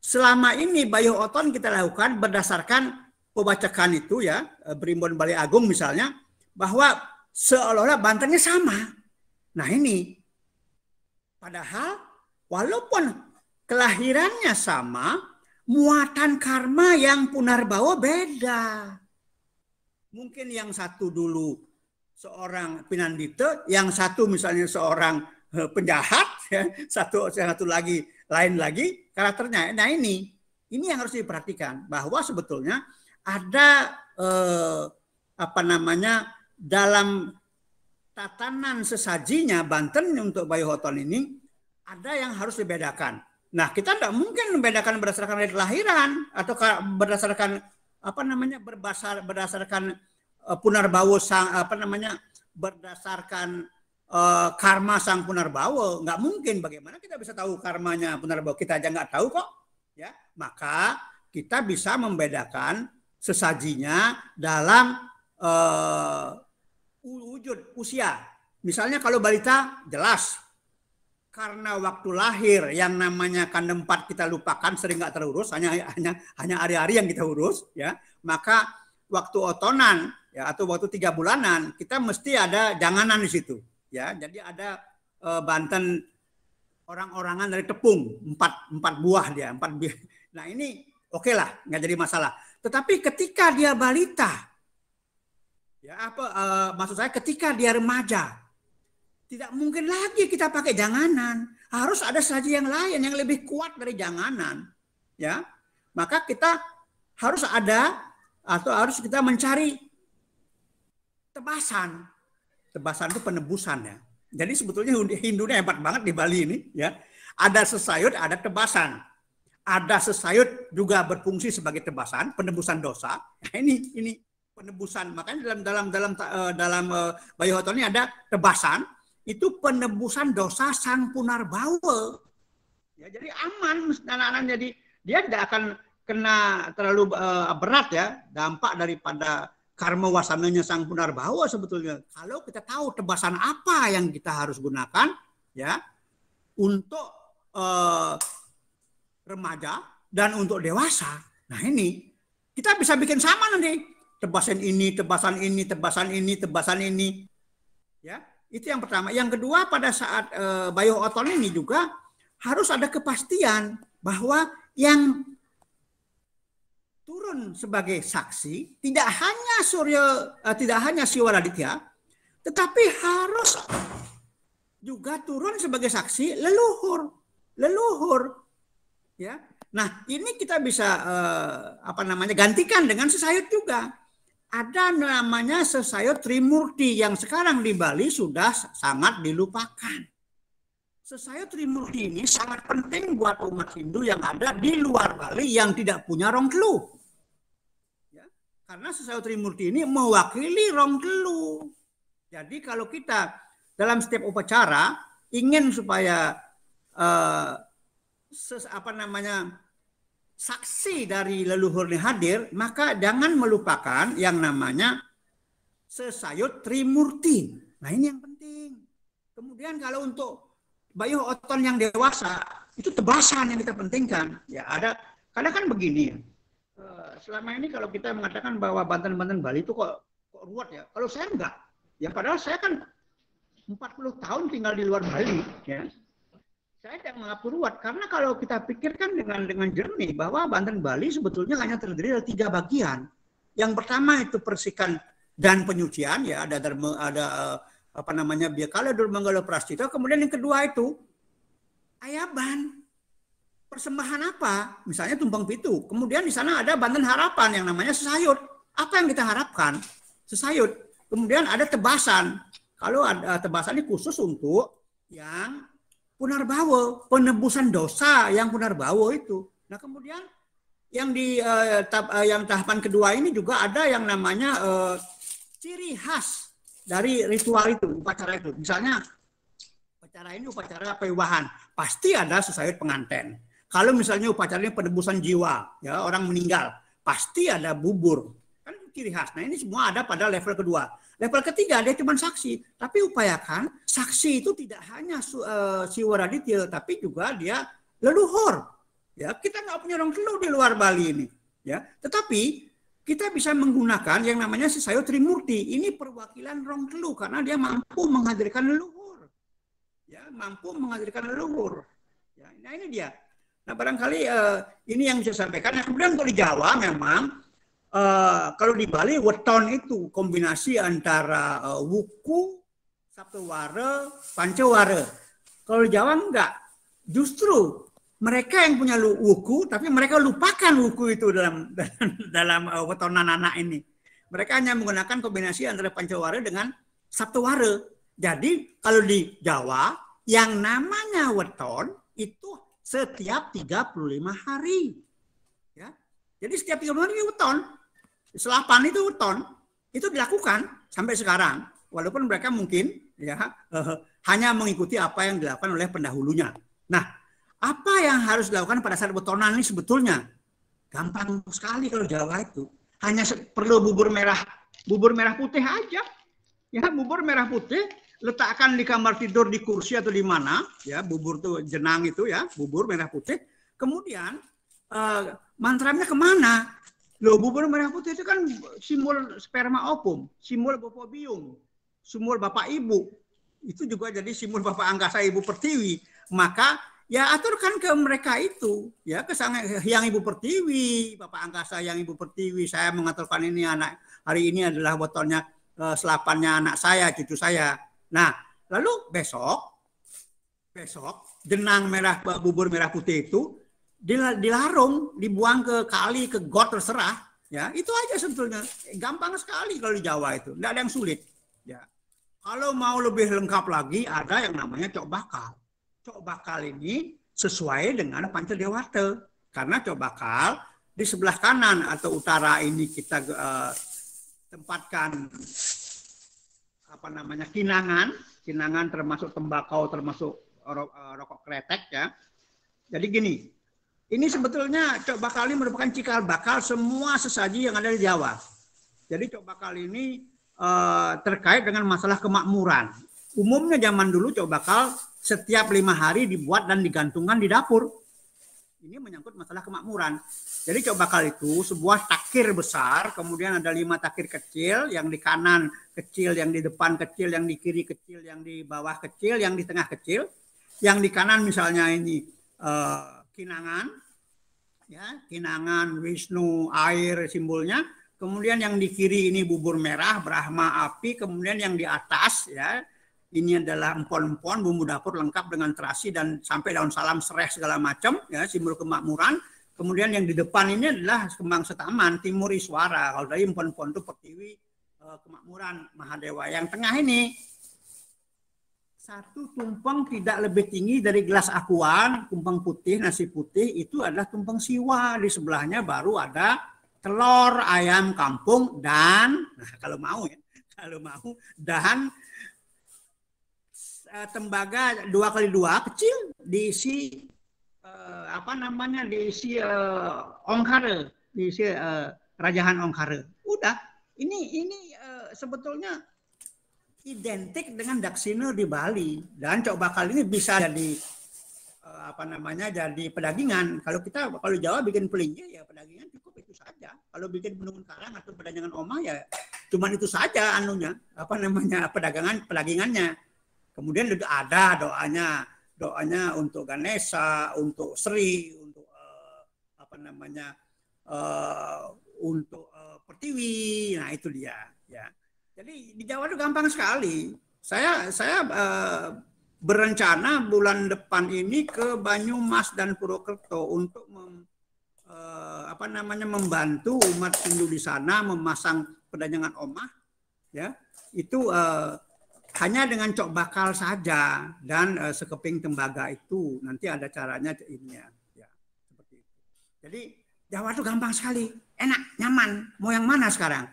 selama ini Bayuh Oton kita lakukan berdasarkan pembacakan itu ya, Primbon Balai Agung misalnya, bahwa seolah-olah Bantennya sama. Nah ini, padahal walaupun kelahirannya sama, muatan karma yang Punarbawa beda. Mungkin yang satu dulu seorang pinandita, yang satu misalnya seorang penjahat, ya, satu lagi lain lagi karakternya. Nah ini yang harus diperhatikan, bahwa sebetulnya ada dalam tatanan sesajinya Banten untuk Bayuh Oton ini ada yang harus dibedakan. Nah kita tidak mungkin membedakan berdasarkan dari kelahiran atau berdasarkan berdasarkan Punarbawa sang berdasarkan karma sang Punarbawa. Nggak mungkin. Bagaimana kita bisa tahu karmanya Punarbawa? Kita aja nggak tahu kok. Ya, maka kita bisa membedakan sesajinya dalam wujud usia. Misalnya kalau balita jelas karena waktu lahir yang namanya kandang 4 kita lupakan, sering nggak terurus, hanya hari-hari yang kita urus, ya. Maka waktu otonan ya atau waktu 3 bulanan kita mesti ada janganan di situ, ya. Jadi ada Banten orang-orangan dari tepung 4 buah dia, 4 buah. Nah ini oke lah, nggak jadi masalah. Tetapi ketika dia balita, ya maksud saya ketika dia remaja, tidak mungkin lagi kita pakai janganan. Harus ada saji yang lain yang lebih kuat dari janganan. Ya, maka kita harus ada atau harus kita mencari tebasan. Tebasan itu penebusan ya. Jadi sebetulnya Hindunya hebat banget di Bali ini. Ya, ada sesayut, ada tebasan. Ada sesayut juga berfungsi sebagai tebasan, penebusan dosa. Nah, ini penebusan. Makanya dalam Bayuh Oton ini ada tebasan. Itu penebusan dosa sang Punarbawa. Ya, jadi aman anak-anak, jadi dia tidak akan kena terlalu berat ya dampak daripada karma wasananya sang Punarbawa sebetulnya. Kalau kita tahu tebasan apa yang kita harus gunakan ya untuk remaja dan untuk dewasa. Nah ini kita bisa bikin sama nanti. Tebasan ini, tebasan ini, tebasan ini, tebasan ini. Ya. Itu yang pertama. Yang kedua, pada saat Bayuh Oton ini juga harus ada kepastian bahwa yang turun sebagai saksi tidak hanya Siwaladitya, tetapi harus juga turun sebagai saksi leluhur. Ya. Nah, ini kita bisa gantikan dengan sesayut juga. Ada namanya sesayut Trimurti yang sekarang di Bali sudah sangat dilupakan. Sesayut Trimurti ini sangat penting buat umat Hindu yang ada di luar Bali yang tidak punya Rongtelu. Ya, karena sesayut Trimurti ini mewakili Rongtelu. Jadi kalau kita dalam setiap upacara ingin supaya saksi dari leluhur ini hadir, maka jangan melupakan yang namanya sesayut Trimurti. Nah ini yang penting. Kemudian kalau untuk Bayuh Oton yang dewasa, itu tebasan yang kita pentingkan. Ya ada, karena kan begini. Selama ini kalau kita mengatakan bahwa Banten-Banten Bali itu kok ruwet ya. Kalau saya enggak. Ya padahal saya kan 40 tahun tinggal di luar Bali. Ya. Saya tidak menganggap ruwet karena kalau kita pikirkan dengan jernih bahwa Banten Bali sebetulnya hanya terdiri dari 3 bagian. Yang pertama itu persikan dan penyucian ya, ada Biakala Durmanggala Prastita. Kemudian yang kedua itu ayaban. Persembahan apa? Misalnya tumpeng pitu. Kemudian di sana ada Banten Harapan yang namanya sesayut. Apa yang kita harapkan? Sesayut. Kemudian ada tebasan. Kalau ada tebasan ini khusus untuk yang Punarbawa, penebusan dosa yang Punarbawa itu. Nah kemudian yang yang tahapan kedua ini juga ada yang namanya ciri khas dari ritual itu, upacara itu. Misalnya upacara ini upacara pewahan, pasti ada sesayut pengantin. Kalau misalnya upacaranya penebusan jiwa, ya orang meninggal, pasti ada bubur. Kan ciri khas. Nah ini semua ada pada level kedua. Level ketiga dia cuma saksi, tapi upayakan saksi itu tidak hanya Siwaraditya, tapi juga dia leluhur. Ya, kita nggak punya orang Telu di luar Bali ini. Ya, tetapi kita bisa menggunakan yang namanya Sesayo Trimurti. Ini perwakilan Rong Telu karena dia mampu menghadirkan leluhur. Ya, mampu menghadirkan leluhur. Ya, nah ini dia. Nah barangkali ini yang bisa saya sampaikan. Nah, kemudian kalau di Jawa memang kalau di Bali weton itu kombinasi antara wuku, saptawara, pancawara. Kalau di Jawa enggak. Justru mereka yang punya wuku, tapi mereka lupakan wuku itu dalam wetonan anak ini. Mereka hanya menggunakan kombinasi antara pancawara dengan saptawara. Jadi kalau di Jawa yang namanya weton itu setiap 35 hari. Ya. Jadi setiap 35 hari weton. Selapan itu weton. Itu dilakukan sampai sekarang. Walaupun mereka mungkin ya hanya mengikuti apa yang dilakukan oleh pendahulunya. Nah, apa yang harus dilakukan pada saat wetonan ini sebetulnya gampang sekali kalau Jawa itu. Hanya perlu bubur merah putih aja. Ya, bubur merah putih letakkan di kamar tidur, di kursi atau di mana, ya bubur tuh jenang itu ya, bubur merah putih. Kemudian mantranya kemana? Loh, bubur merah putih itu kan simbol sperma opum, simbol bopobium, simbol bapak ibu. Itu juga jadi simbol bapak angkasa ibu pertiwi. Maka ya aturkan ke mereka itu, ya ke sang yang ibu pertiwi, bapak angkasa yang ibu pertiwi. Saya mengaturkan ini anak hari ini adalah botolnya selapannya anak saya, cucu saya. Nah, lalu besok jenang merah bubur merah putih itu dilarung, dibuang ke kali, ke got, terserah. Ya, itu aja sebetulnya. Gampang sekali kalau di Jawa itu, tidak ada yang sulit. Ya. Kalau mau lebih lengkap lagi, ada yang namanya cok bakal. Cok bakal ini sesuai dengan Pancadewata. Karena cok bakal di sebelah kanan atau utara ini kita tempatkan kinangan termasuk tembakau, termasuk rokok kretek ya. Jadi gini, ini sebetulnya cok bakal ini merupakan cikal bakal semua sesaji yang ada di Jawa. Jadi cok bakal ini terkait dengan masalah kemakmuran. Umumnya zaman dulu cok bakal setiap 5 hari dibuat dan digantungkan di dapur. Ini menyangkut masalah kemakmuran. Jadi cok bakal itu sebuah takir besar, kemudian ada 5 takir kecil, yang di kanan kecil, yang di depan kecil, yang di kiri kecil, yang di bawah kecil, yang di tengah kecil. Yang di kanan misalnya ini kinangan, ya, kinangan, Wisnu, air simbolnya. Kemudian yang di kiri ini bubur merah, Brahma, api. Kemudian yang di atas ya, ini adalah empon-empon, bumbu dapur lengkap dengan terasi dan sampai daun salam, serai segala macam, ya, simbol kemakmuran. Kemudian yang di depan ini adalah kembang setaman, timur iswara. Kalau dari empon-empon itu pertiwi, kemakmuran Mahadewa. Yang tengah ini satu tumpeng tidak lebih tinggi dari gelas akuan, tumpeng putih, nasi putih, itu adalah tumpeng siwa. Di sebelahnya baru ada telur ayam kampung dan, nah kalau mau ya, dan tembaga 2x2 kecil diisi diisi ongkare, diisi rajahan ongkare. Udah, ini sebetulnya identik dengan daksina di Bali, dan cok bakal ini bisa jadi jadi pedagingan. Kalau Jawa bikin pelinggih ya pedagingan cukup itu saja. Kalau bikin penungun karang atau pedagangan omah ya cuman itu saja pedagangannya. Kemudian ada doanya untuk Ganesha, untuk Sri, untuk untuk Pertiwi. Nah itu dia ya. Jadi di Jawa itu gampang sekali. Saya berencana bulan depan ini ke Banyumas dan Purwokerto untuk membantu umat Hindu di sana memasang pedagangan omah. Ya, itu hanya dengan cok bakal saja dan sekeping tembaga itu. Nanti ada caranya ini ya. Seperti itu. Jadi Jawa itu gampang sekali, enak, nyaman. Mau yang mana sekarang?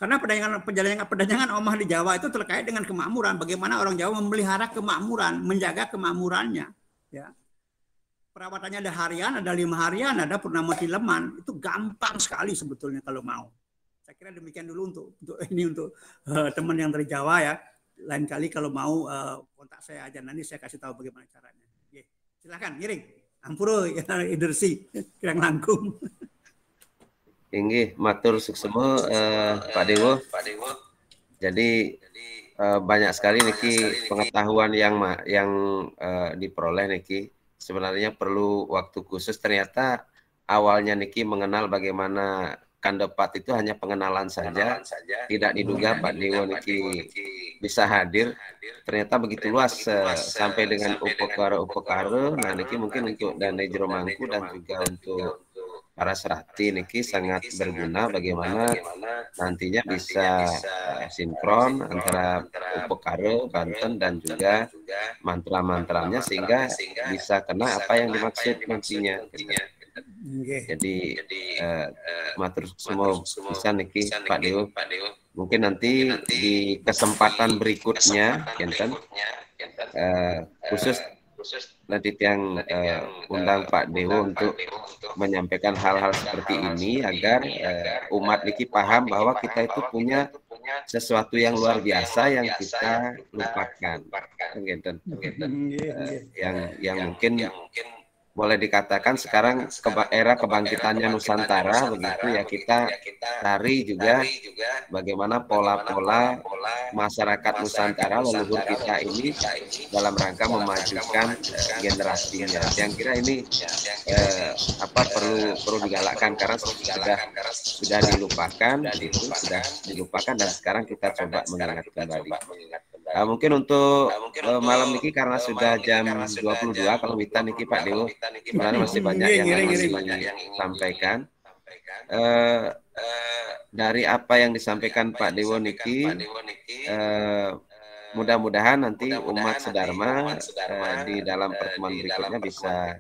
Karena pedagangan omah di Jawa itu terkait dengan kemakmuran. Bagaimana orang Jawa memelihara kemakmuran, menjaga kemakmurannya. Ya. Perawatannya ada harian, ada 5 harian, ada purnama tileman. Itu gampang sekali sebetulnya kalau mau. Saya kira demikian dulu untuk teman yang dari Jawa ya. Lain kali kalau mau kontak saya aja, nanti saya kasih tahu bagaimana caranya. Oke, silakan ngiring. Ampura Idersi Kirang Langkung. Inggih, matur suksema Pak Dewo. Jadi banyak sekali niki pengetahuan yang diperoleh niki. Sebenarnya perlu waktu khusus. Ternyata awalnya niki mengenal bagaimana Kandepat itu hanya pengenalan saja, tidak diduga Pak Dewo niki bisa hadir. Ternyata begitu luas sampai dengan upekara. Nah niki mungkin untuk Dana Jero Mangku dan juga untuk para serati niki sangat berguna bagaimana nantinya bisa sinkron antara upekara Banten dan juga mantra-mantranya sehingga bisa kena apa yang dimaksud nantinya. Jadi matur semua bisa niki Pak Dewo. Mungkin nanti di kesempatan berikutnya khusus nanti yang undang Pak Dewo untuk menyampaikan hal-hal seperti ini agar umat niki paham bahwa kita itu punya sesuatu yang luar biasa yang kita lupakan. Yang mungkin boleh dikatakan sekarang era kebangkitannya Nusantara begitu ya, kita cari juga bagaimana pola-pola masyarakat Nusantara leluhur kita ini dalam rangka memajukan generasinya. Yang kira ini perlu digalakkan karena sudah dilupakan dan sekarang kita coba mengingat kembali. Mungkin untuk malam niki karena sudah jam 22 kalau kita niki Pak Dewo sebenarnya masih banyak yang ingin disampaikan. Dari apa yang disampaikan Pak Dewo niki, mudah-mudahan nanti umat Sedharma di dalam pertemuan berikutnya bisa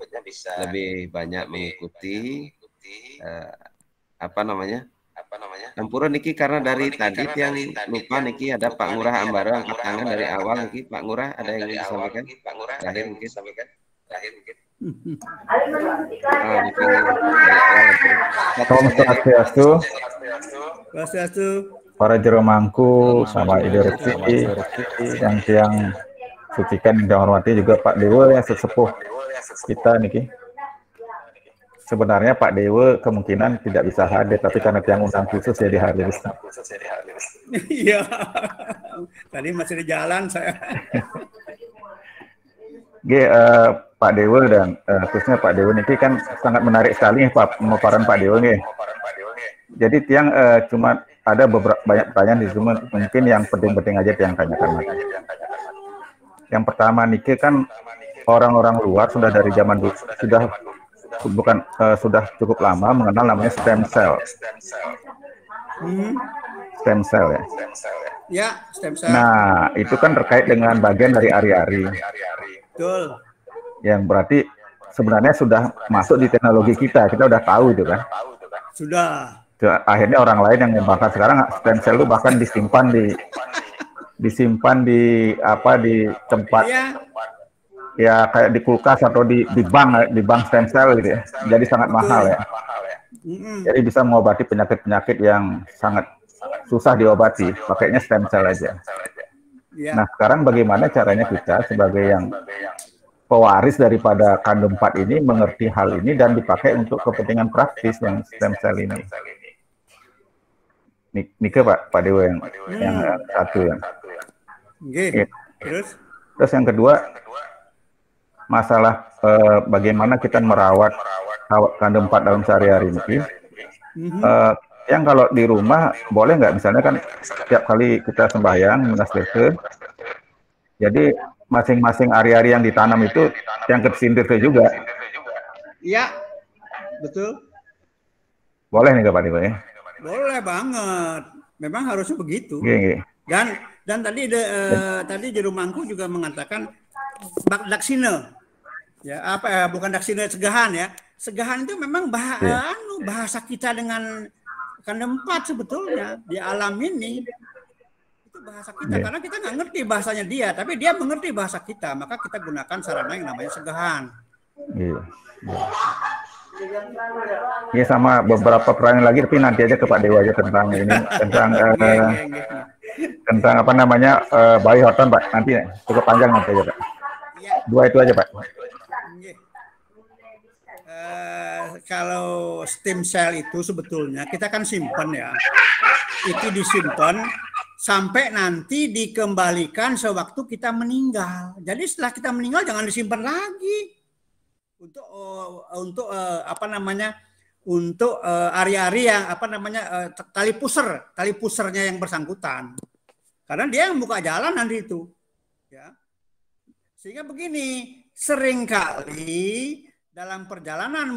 lebih banyak mengikuti Ampura niki karena dari tadi yang lupa niki ada Pak Ngurah Ambaro angkat tangan dari awal niki. Pak Ngurah ada yang ingin disampaikan? Terakhir mungkin. Swastiastu. Para jero mangku sama Idersi yang sucikan yang dihormati juga Pak Dewo yang sesepuh kita niki. Sebenarnya Pak Dewo kemungkinan tidak bisa hadir, tapi karena yang undang khusus jadi hadir. Iya, tadi masih di jalan saya. Pak Dewo dan khususnya Pak Dewo ini kan sangat menarik sekali Pak pemaparan Pak Dewo nih. Jadi tiang cuma ada banyak pertanyaan di Zoom, mungkin yang penting-penting aja tiang tanyakan. Yang pertama niki kan orang-orang luar sudah dari zaman dulu sudah cukup lama mengenal namanya stem cell. Stem cell ya. Ya, stem cell. Nah, itu kan terkait dengan bagian dari ari-ari. Betul. Yang berarti sebenarnya sudah masuk di teknologi kita udah tahu itu kan. Sudah. Akhirnya orang lain yang mengembangkan sekarang stem cell itu bahkan disimpan di tempat ya kayak di kulkas atau di bank stem cell gitu ya. Jadi sangat mahal ya. Jadi bisa mengobati penyakit-penyakit yang sangat susah diobati, pakainya stem cell aja. Nah, sekarang bagaimana caranya kita sebagai yang pewaris daripada kandung 4 ini mengerti hal ini dan dipakai untuk kepentingan praktis yang stem cell ini. Nike Pak Dewo yang satu ya. Terus yang kedua masalah bagaimana kita merawat kandung 4 dalam sehari-hari ini. Yang kalau di rumah boleh nggak misalnya kan setiap kali kita sembahyang menasbihkan, jadi masing-masing ari-ari yang ditanam itu yang kesindir juga. Iya, betul. Boleh nih Pak Dewo ya? Boleh banget. Memang harusnya begitu. Dan tadi Jero Mangku juga mengatakan daksina. Ya, bukan daksina segahan ya. Segahan itu memang bahasa kita dengan kandung 4 sebetulnya di alam ini. Itu bahasa kita karena kita nggak ngerti bahasanya dia, tapi dia mengerti bahasa kita, maka kita gunakan sarana yang namanya segahan. Ya sama beberapa pertanyaan lagi, tapi nanti aja ke Pak Dewa aja tentang ini, tentang apa namanya Bayi Horton Pak. Nanti cukup panjang nanti aja Pak. Dua itu aja Pak. Kalau stem cell itu sebetulnya kita kan simpan ya, itu disimpan sampai nanti dikembalikan sewaktu kita meninggal. Jadi setelah kita meninggal jangan disimpan lagi untuk apa namanya, untuk ari-ari yang apa namanya tali pusernya yang bersangkutan, karena dia yang buka jalan nanti itu ya. Sehingga begini, seringkali dalam perjalanan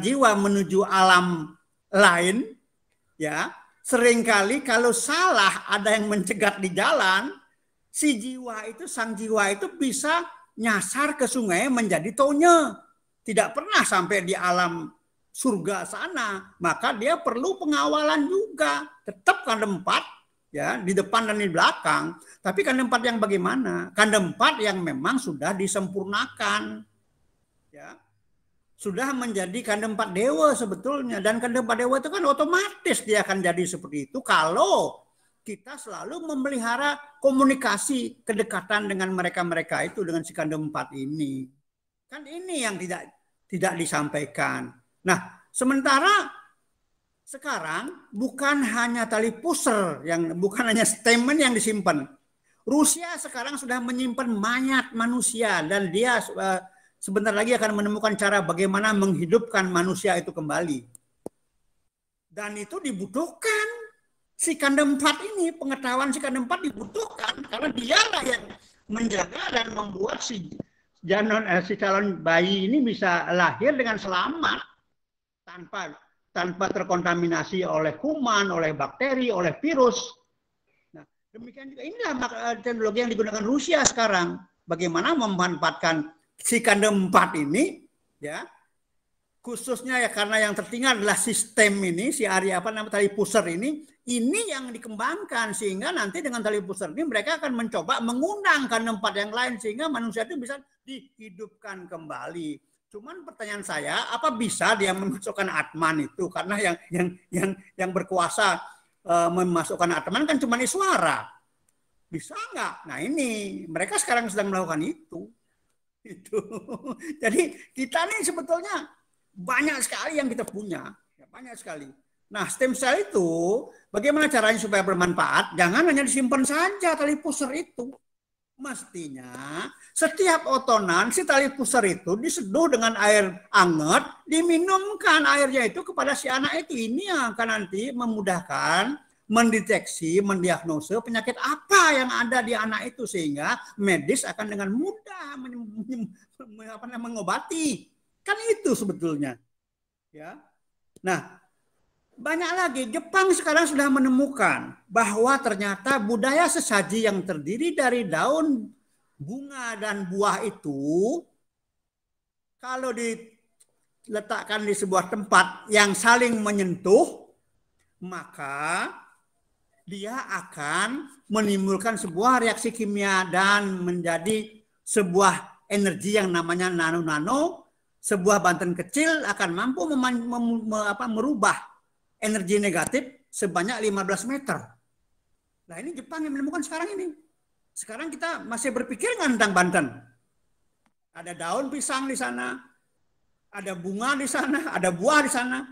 jiwa menuju alam lain ya, seringkali kalau salah ada yang mencegat di jalan, si jiwa itu, sang jiwa itu bisa nyasar ke sungai menjadi tonye, tidak pernah sampai di alam surga sana. Maka dia perlu pengawalan juga, tetap kandem 4 ya, di depan dan di belakang. Tapi kandem 4 yang bagaimana? Kandem 4 yang memang sudah disempurnakan ya, sudah menjadi kandem 4 dewa sebetulnya. Dan kandem 4 dewa itu kan otomatis dia akan jadi seperti itu kalau kita selalu memelihara komunikasi, kedekatan dengan mereka-mereka itu, dengan si kandem 4 ini. Kan ini yang tidak disampaikan. Nah, sementara sekarang bukan hanya tali pusar, bukan hanya statement yang disimpan. Rusia sekarang sudah menyimpan mayat manusia, dan dia sebentar lagi akan menemukan cara bagaimana menghidupkan manusia itu kembali. Dan itu dibutuhkan si kandem 4 ini, pengetahuan si kandem 4 dibutuhkan, karena dialah yang menjaga dan membuat si calon bayi ini bisa lahir dengan selamat tanpa terkontaminasi oleh kuman, oleh bakteri, oleh virus. Nah, demikian juga inilah teknologi yang digunakan Rusia sekarang. Bagaimana memanfaatkan si kandem 4 ini ya, khususnya ya karena yang tertinggal adalah sistem ini, si tali pusar ini yang dikembangkan, sehingga nanti dengan tali pusar ini mereka akan mencoba mengundang kandem 4 yang lain sehingga manusia itu bisa dihidupkan kembali. Cuman pertanyaan saya, apa bisa dia memasukkan Atman itu? Karena yang berkuasa memasukkan Atman kan cuma Iswara. Bisa nggak? Nah ini mereka sekarang sedang melakukan itu. Jadi kita nih sebetulnya banyak sekali yang kita punya, ya, banyak sekali. Nah, stem cell itu bagaimana caranya supaya bermanfaat? Jangan hanya disimpan saja tali pusar itu. Mestinya setiap otonan si tali pusar itu diseduh dengan air hangat, diminumkan airnya itu kepada si anak itu. Ini yang akan nanti memudahkan mendeteksi, mendiagnosa penyakit apa yang ada di anak itu, sehingga medis akan dengan mudah mengobati. Kan itu sebetulnya. Ya. Nah, banyak lagi. Jepang sekarang sudah menemukan bahwa ternyata budaya sesaji yang terdiri dari daun, bunga, dan buah itu kalau diletakkan di sebuah tempat yang saling menyentuh, maka dia akan menimbulkan sebuah reaksi kimia dan menjadi sebuah energi yang namanya nano-nano. Sebuah banten kecil akan mampu merubah energi negatif sebanyak 15 meter. Nah ini Jepang yang menemukan sekarang ini. Sekarang kita masih berpikir tentang banten. Ada daun pisang di sana, ada bunga di sana, ada buah di sana.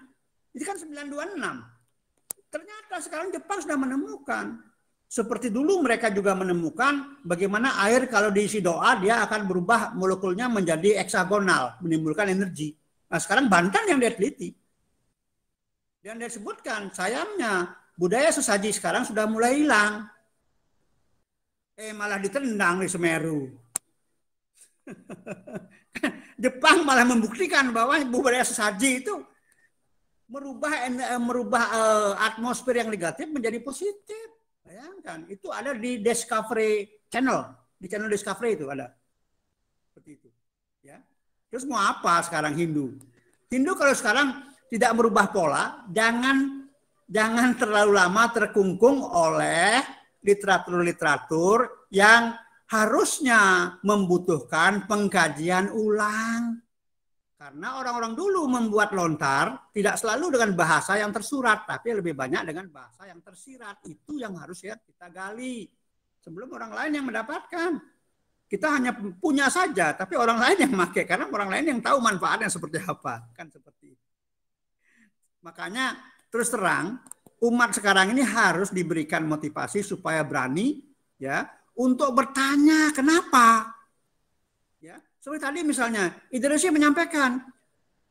Itu kan 926. Ternyata sekarang Jepang sudah menemukan. Seperti dulu mereka juga menemukan bagaimana air kalau diisi doa dia akan berubah molekulnya menjadi heksagonal, menimbulkan energi. Nah sekarang Banten yang dia teliti. Dan dia sebutkan, sayangnya budaya sesaji sekarang sudah mulai hilang. Malah ditendang di Semeru. Jepang malah membuktikan bahwa budaya sesaji itu merubah atmosfer yang negatif menjadi positif. Bayangkan, itu ada di Discovery Channel, di channel Discovery itu ada. Seperti itu, ya. Terus mau apa sekarang Hindu? Hindu kalau sekarang tidak merubah pola, jangan terlalu lama terkungkung oleh literatur-literatur yang harusnya membutuhkan pengkajian ulang. Karena orang-orang dulu membuat lontar tidak selalu dengan bahasa yang tersurat, tapi lebih banyak dengan bahasa yang tersirat. Itu yang harus ya kita gali sebelum orang lain yang mendapatkan. Kita hanya punya saja, tapi orang lain yang pakai, karena orang lain yang tahu manfaatnya seperti apa, kan seperti itu. Makanya terus terang umat sekarang ini harus diberikan motivasi supaya berani ya untuk bertanya kenapa. Ya, seperti tadi misalnya Idrisi menyampaikan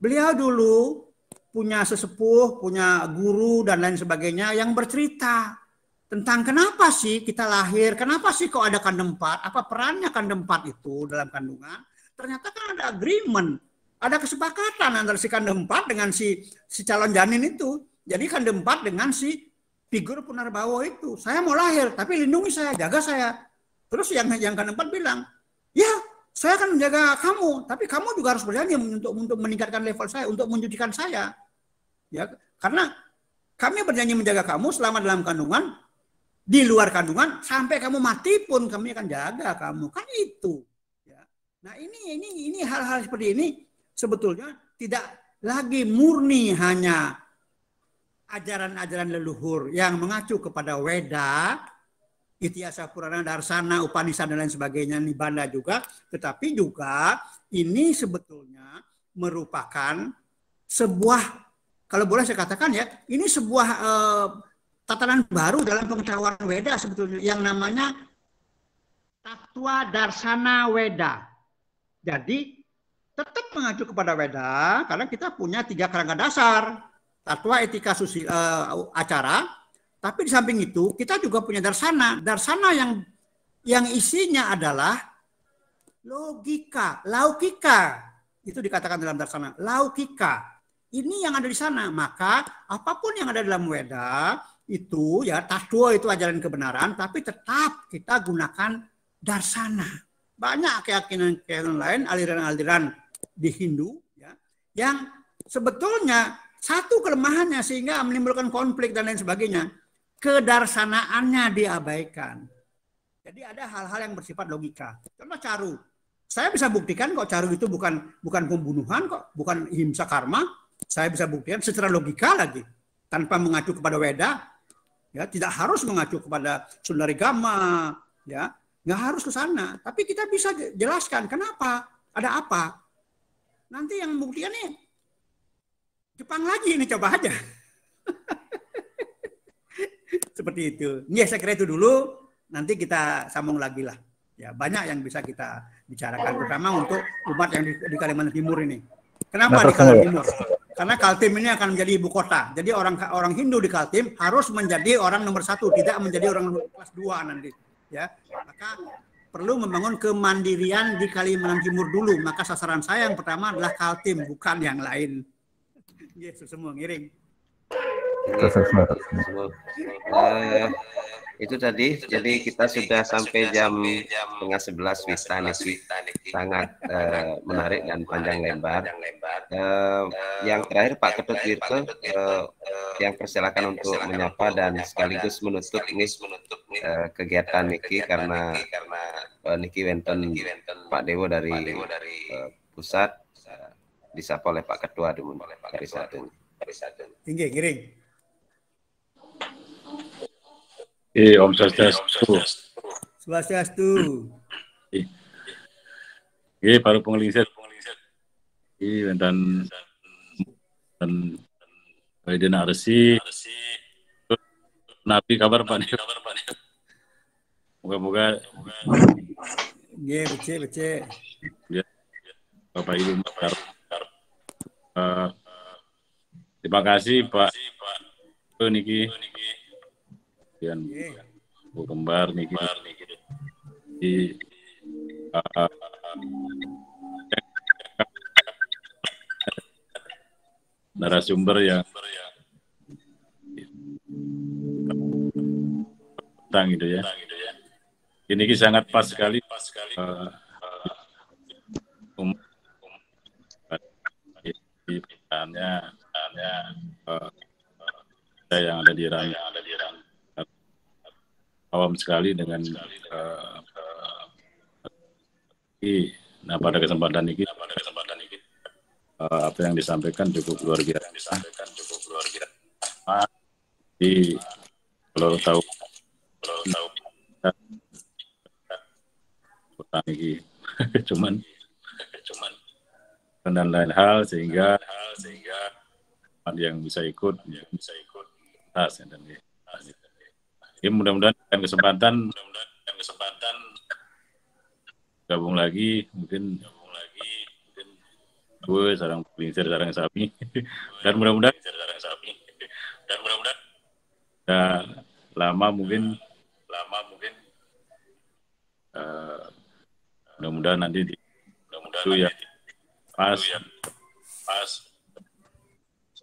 beliau dulu punya sesepuh, punya guru dan lain sebagainya yang bercerita tentang kenapa sih kita lahir, kenapa sih kok ada kandung 4, apa perannya kandung 4 itu dalam kandungan. Ternyata kan ada agreement, ada kesepakatan antara si kandung 4 dengan si calon janin itu. Jadi kandung 4 dengan si figur Punarbawa itu. Saya mau lahir, tapi lindungi saya, jaga saya. Terus yang kandung 4 bilang, ya saya akan menjaga kamu, tapi kamu juga harus berani untuk meningkatkan level saya, untuk menjadikan saya. Ya, karena kami berjanji menjaga kamu selama dalam kandungan, di luar kandungan, sampai kamu mati pun kami akan jaga kamu. Kan itu. Ya. Nah ini hal-hal seperti ini sebetulnya tidak lagi murni hanya ajaran-ajaran leluhur yang mengacu kepada Weda, Ityasa Purana Darsana, Upanishad dan lain sebagainya, Nibbana juga, tetapi juga ini sebetulnya merupakan sebuah, kalau boleh saya katakan ya, ini sebuah tatanan baru dalam pengetahuan Weda sebetulnya yang namanya Tattwa Darsana Weda. Jadi tetap mengacu kepada Weda karena kita punya 3 kerangka dasar, Tattwa, Etika, Acara. Tapi di samping itu kita juga punya darsana. Darsana yang isinya adalah logika, laukika. Itu dikatakan dalam darsana, laukika. Ini yang ada di sana. Maka apapun yang ada dalam Weda itu ya tattwa itu ajaran kebenaran, tapi tetap kita gunakan darsana. Banyak keyakinan lain, aliran-aliran di Hindu ya, yang sebetulnya satu kelemahannya sehingga menimbulkan konflik dan lain sebagainya, kedarsanaannya diabaikan. Jadi ada hal-hal yang bersifat logika. Contoh caru. Saya bisa buktikan kok caru itu bukan pembunuhan kok, bukan himsa karma. Saya bisa buktikan secara logika lagi tanpa mengacu kepada Weda. Ya, tidak harus mengacu kepada Sundarigama, ya, nggak harus ke sana. Tapi kita bisa jelaskan kenapa, ada apa. Nanti yang buktikan nih Jepang lagi ini, coba aja. Seperti itu. Ya, saya kira itu dulu. Nanti kita sambung lagi lah. Ya, banyak yang bisa kita bicarakan, terutama untuk umat yang di Kalimantan Timur ini. Kenapa di Kalimantan Timur? Karena Kaltim ini akan menjadi ibu kota. Jadi orang Hindu di Kaltim harus menjadi orang nomor 1, tidak menjadi orang kelas 2 nanti. Ya, maka perlu membangun kemandirian di Kalimantan Timur dulu. Maka sasaran saya yang pertama adalah Kaltim, bukan yang lain. Yesus semua ngiring. Itu tadi, jadi kita sudah sampai jam 10:30 Wista Niki, sangat menarik dan panjang lebar. Yang terakhir Pak Ketut Wirto yang persilakan untuk menyapa dan sekaligus menutup ini kegiatan Niki karena Niki wenten Pak Dewo dari pusat disapa oleh Pak Ketua dulu dari satu. Tinggi ngiring. Om Swastiastu. Swastiastu. Para pengelisir. Dan Baidena Arsi. Nabi kabar Pak. Moga-moga. Becek. Ya. Bapak Ibu. Terima kasih Pak Niki. Dan Bu Kembar Niki di narasumber yang tentang gitu ya. Ini sangat pas sekali saya yang ada di Iran awam sekali dengan nah pada kesempatan ini apa yang disampaikan cukup luar biasa. Jadi kalau tahu lagi cuman dan lain hal sehingga yang bisa ikut dan ya, mudah-mudahan kesempatan gabung lagi mungkin gue sarang pelintir sarang sapi dan mudah-mudahan lama mungkin mudah-mudahan nanti itu ya pas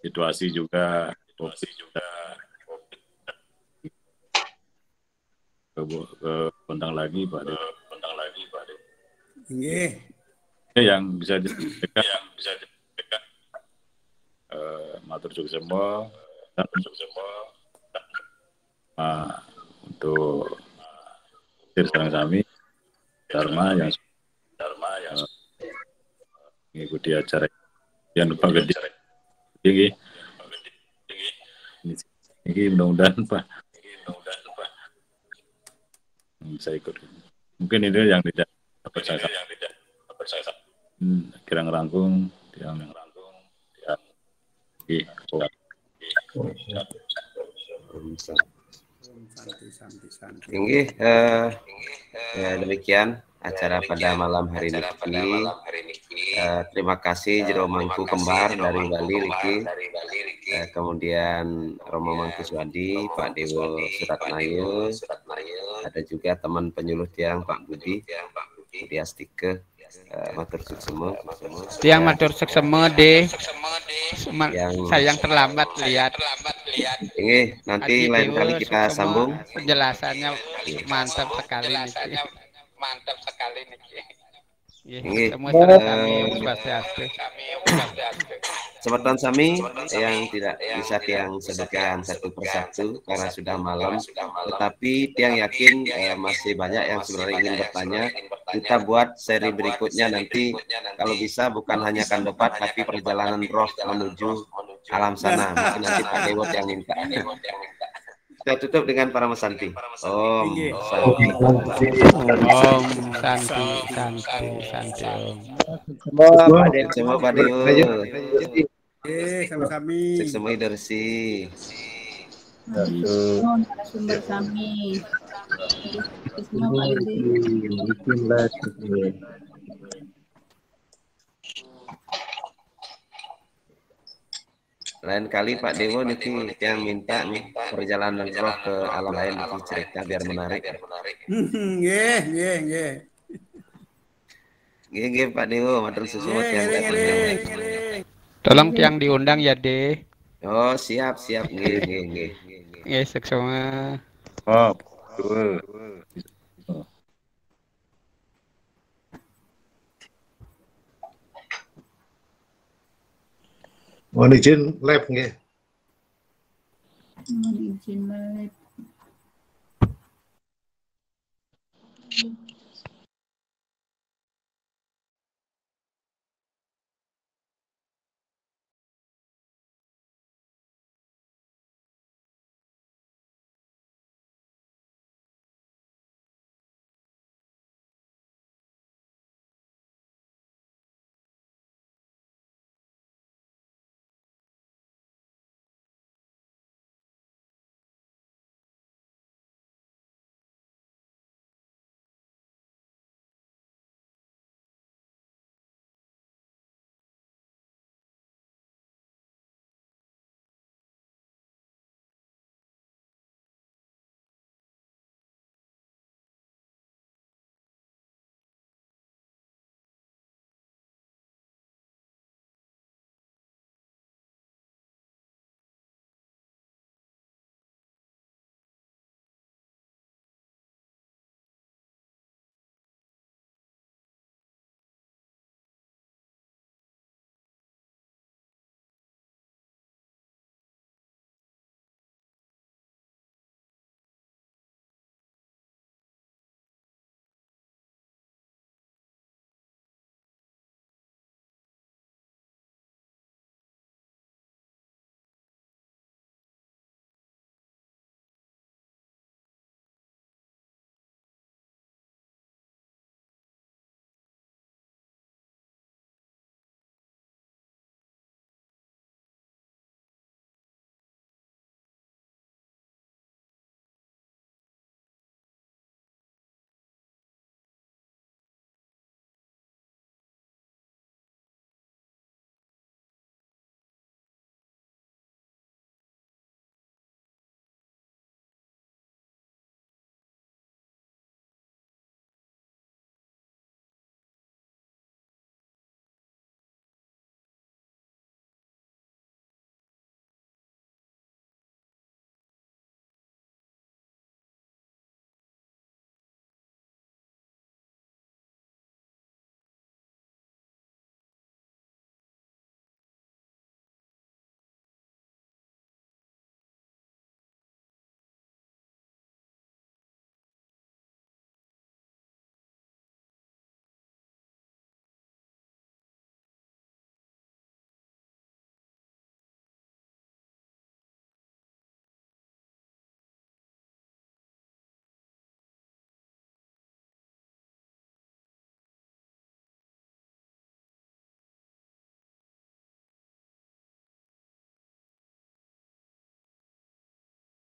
situasi juga ke kontang lagi Pak De. Yang bisa disampaikan matur suwun semua untuk sareng sami Dharma yang mengikuti acara yang lupa gede ini mudah-mudahan Pak bisa ikut. Mungkin itu yang tidak saya kira ngerangkung yang tinggi ya demikian acara pada malam hari ini. Terima kasih Jero Mangku Kembar dari Bali Riki, kemudian Romo Mangku Swadi, Pak Dewo Suratnayo, ada juga teman penyuluh tiang Pak Budi Astike, matur suksema tiang matur suksema deh sayang terlambat lihat ini nanti lain kali kita sambung penjelasannya mantap sekali ini Sobat Sami yang tidak bisa tiang sebutkan satu persatu karena sudah malam, tetapi tiang yakin masih banyak yang sebenarnya ingin bertanya. Kita buat seri berikutnya nanti kalau bisa bukan hanya kandopat tapi perjalanan roh menuju alam sana. Mungkin nanti Pak Dewot yang minta. Kita tutup dengan para mesanti. Om Santi. Om Santi. Semua Pak Dewo. Kami. Semua idarsi. Sumber kami. Lain kali Pak Dewo nanti yang minta nih perjalanan roh ke alam lain nanti cerita biar menarik. Nggih Pak Dewo, matur suwun yang tolong tiang diundang ya deh. Oh siap nggih. Nggih semua. Oh betul. Mohon izin live nggih.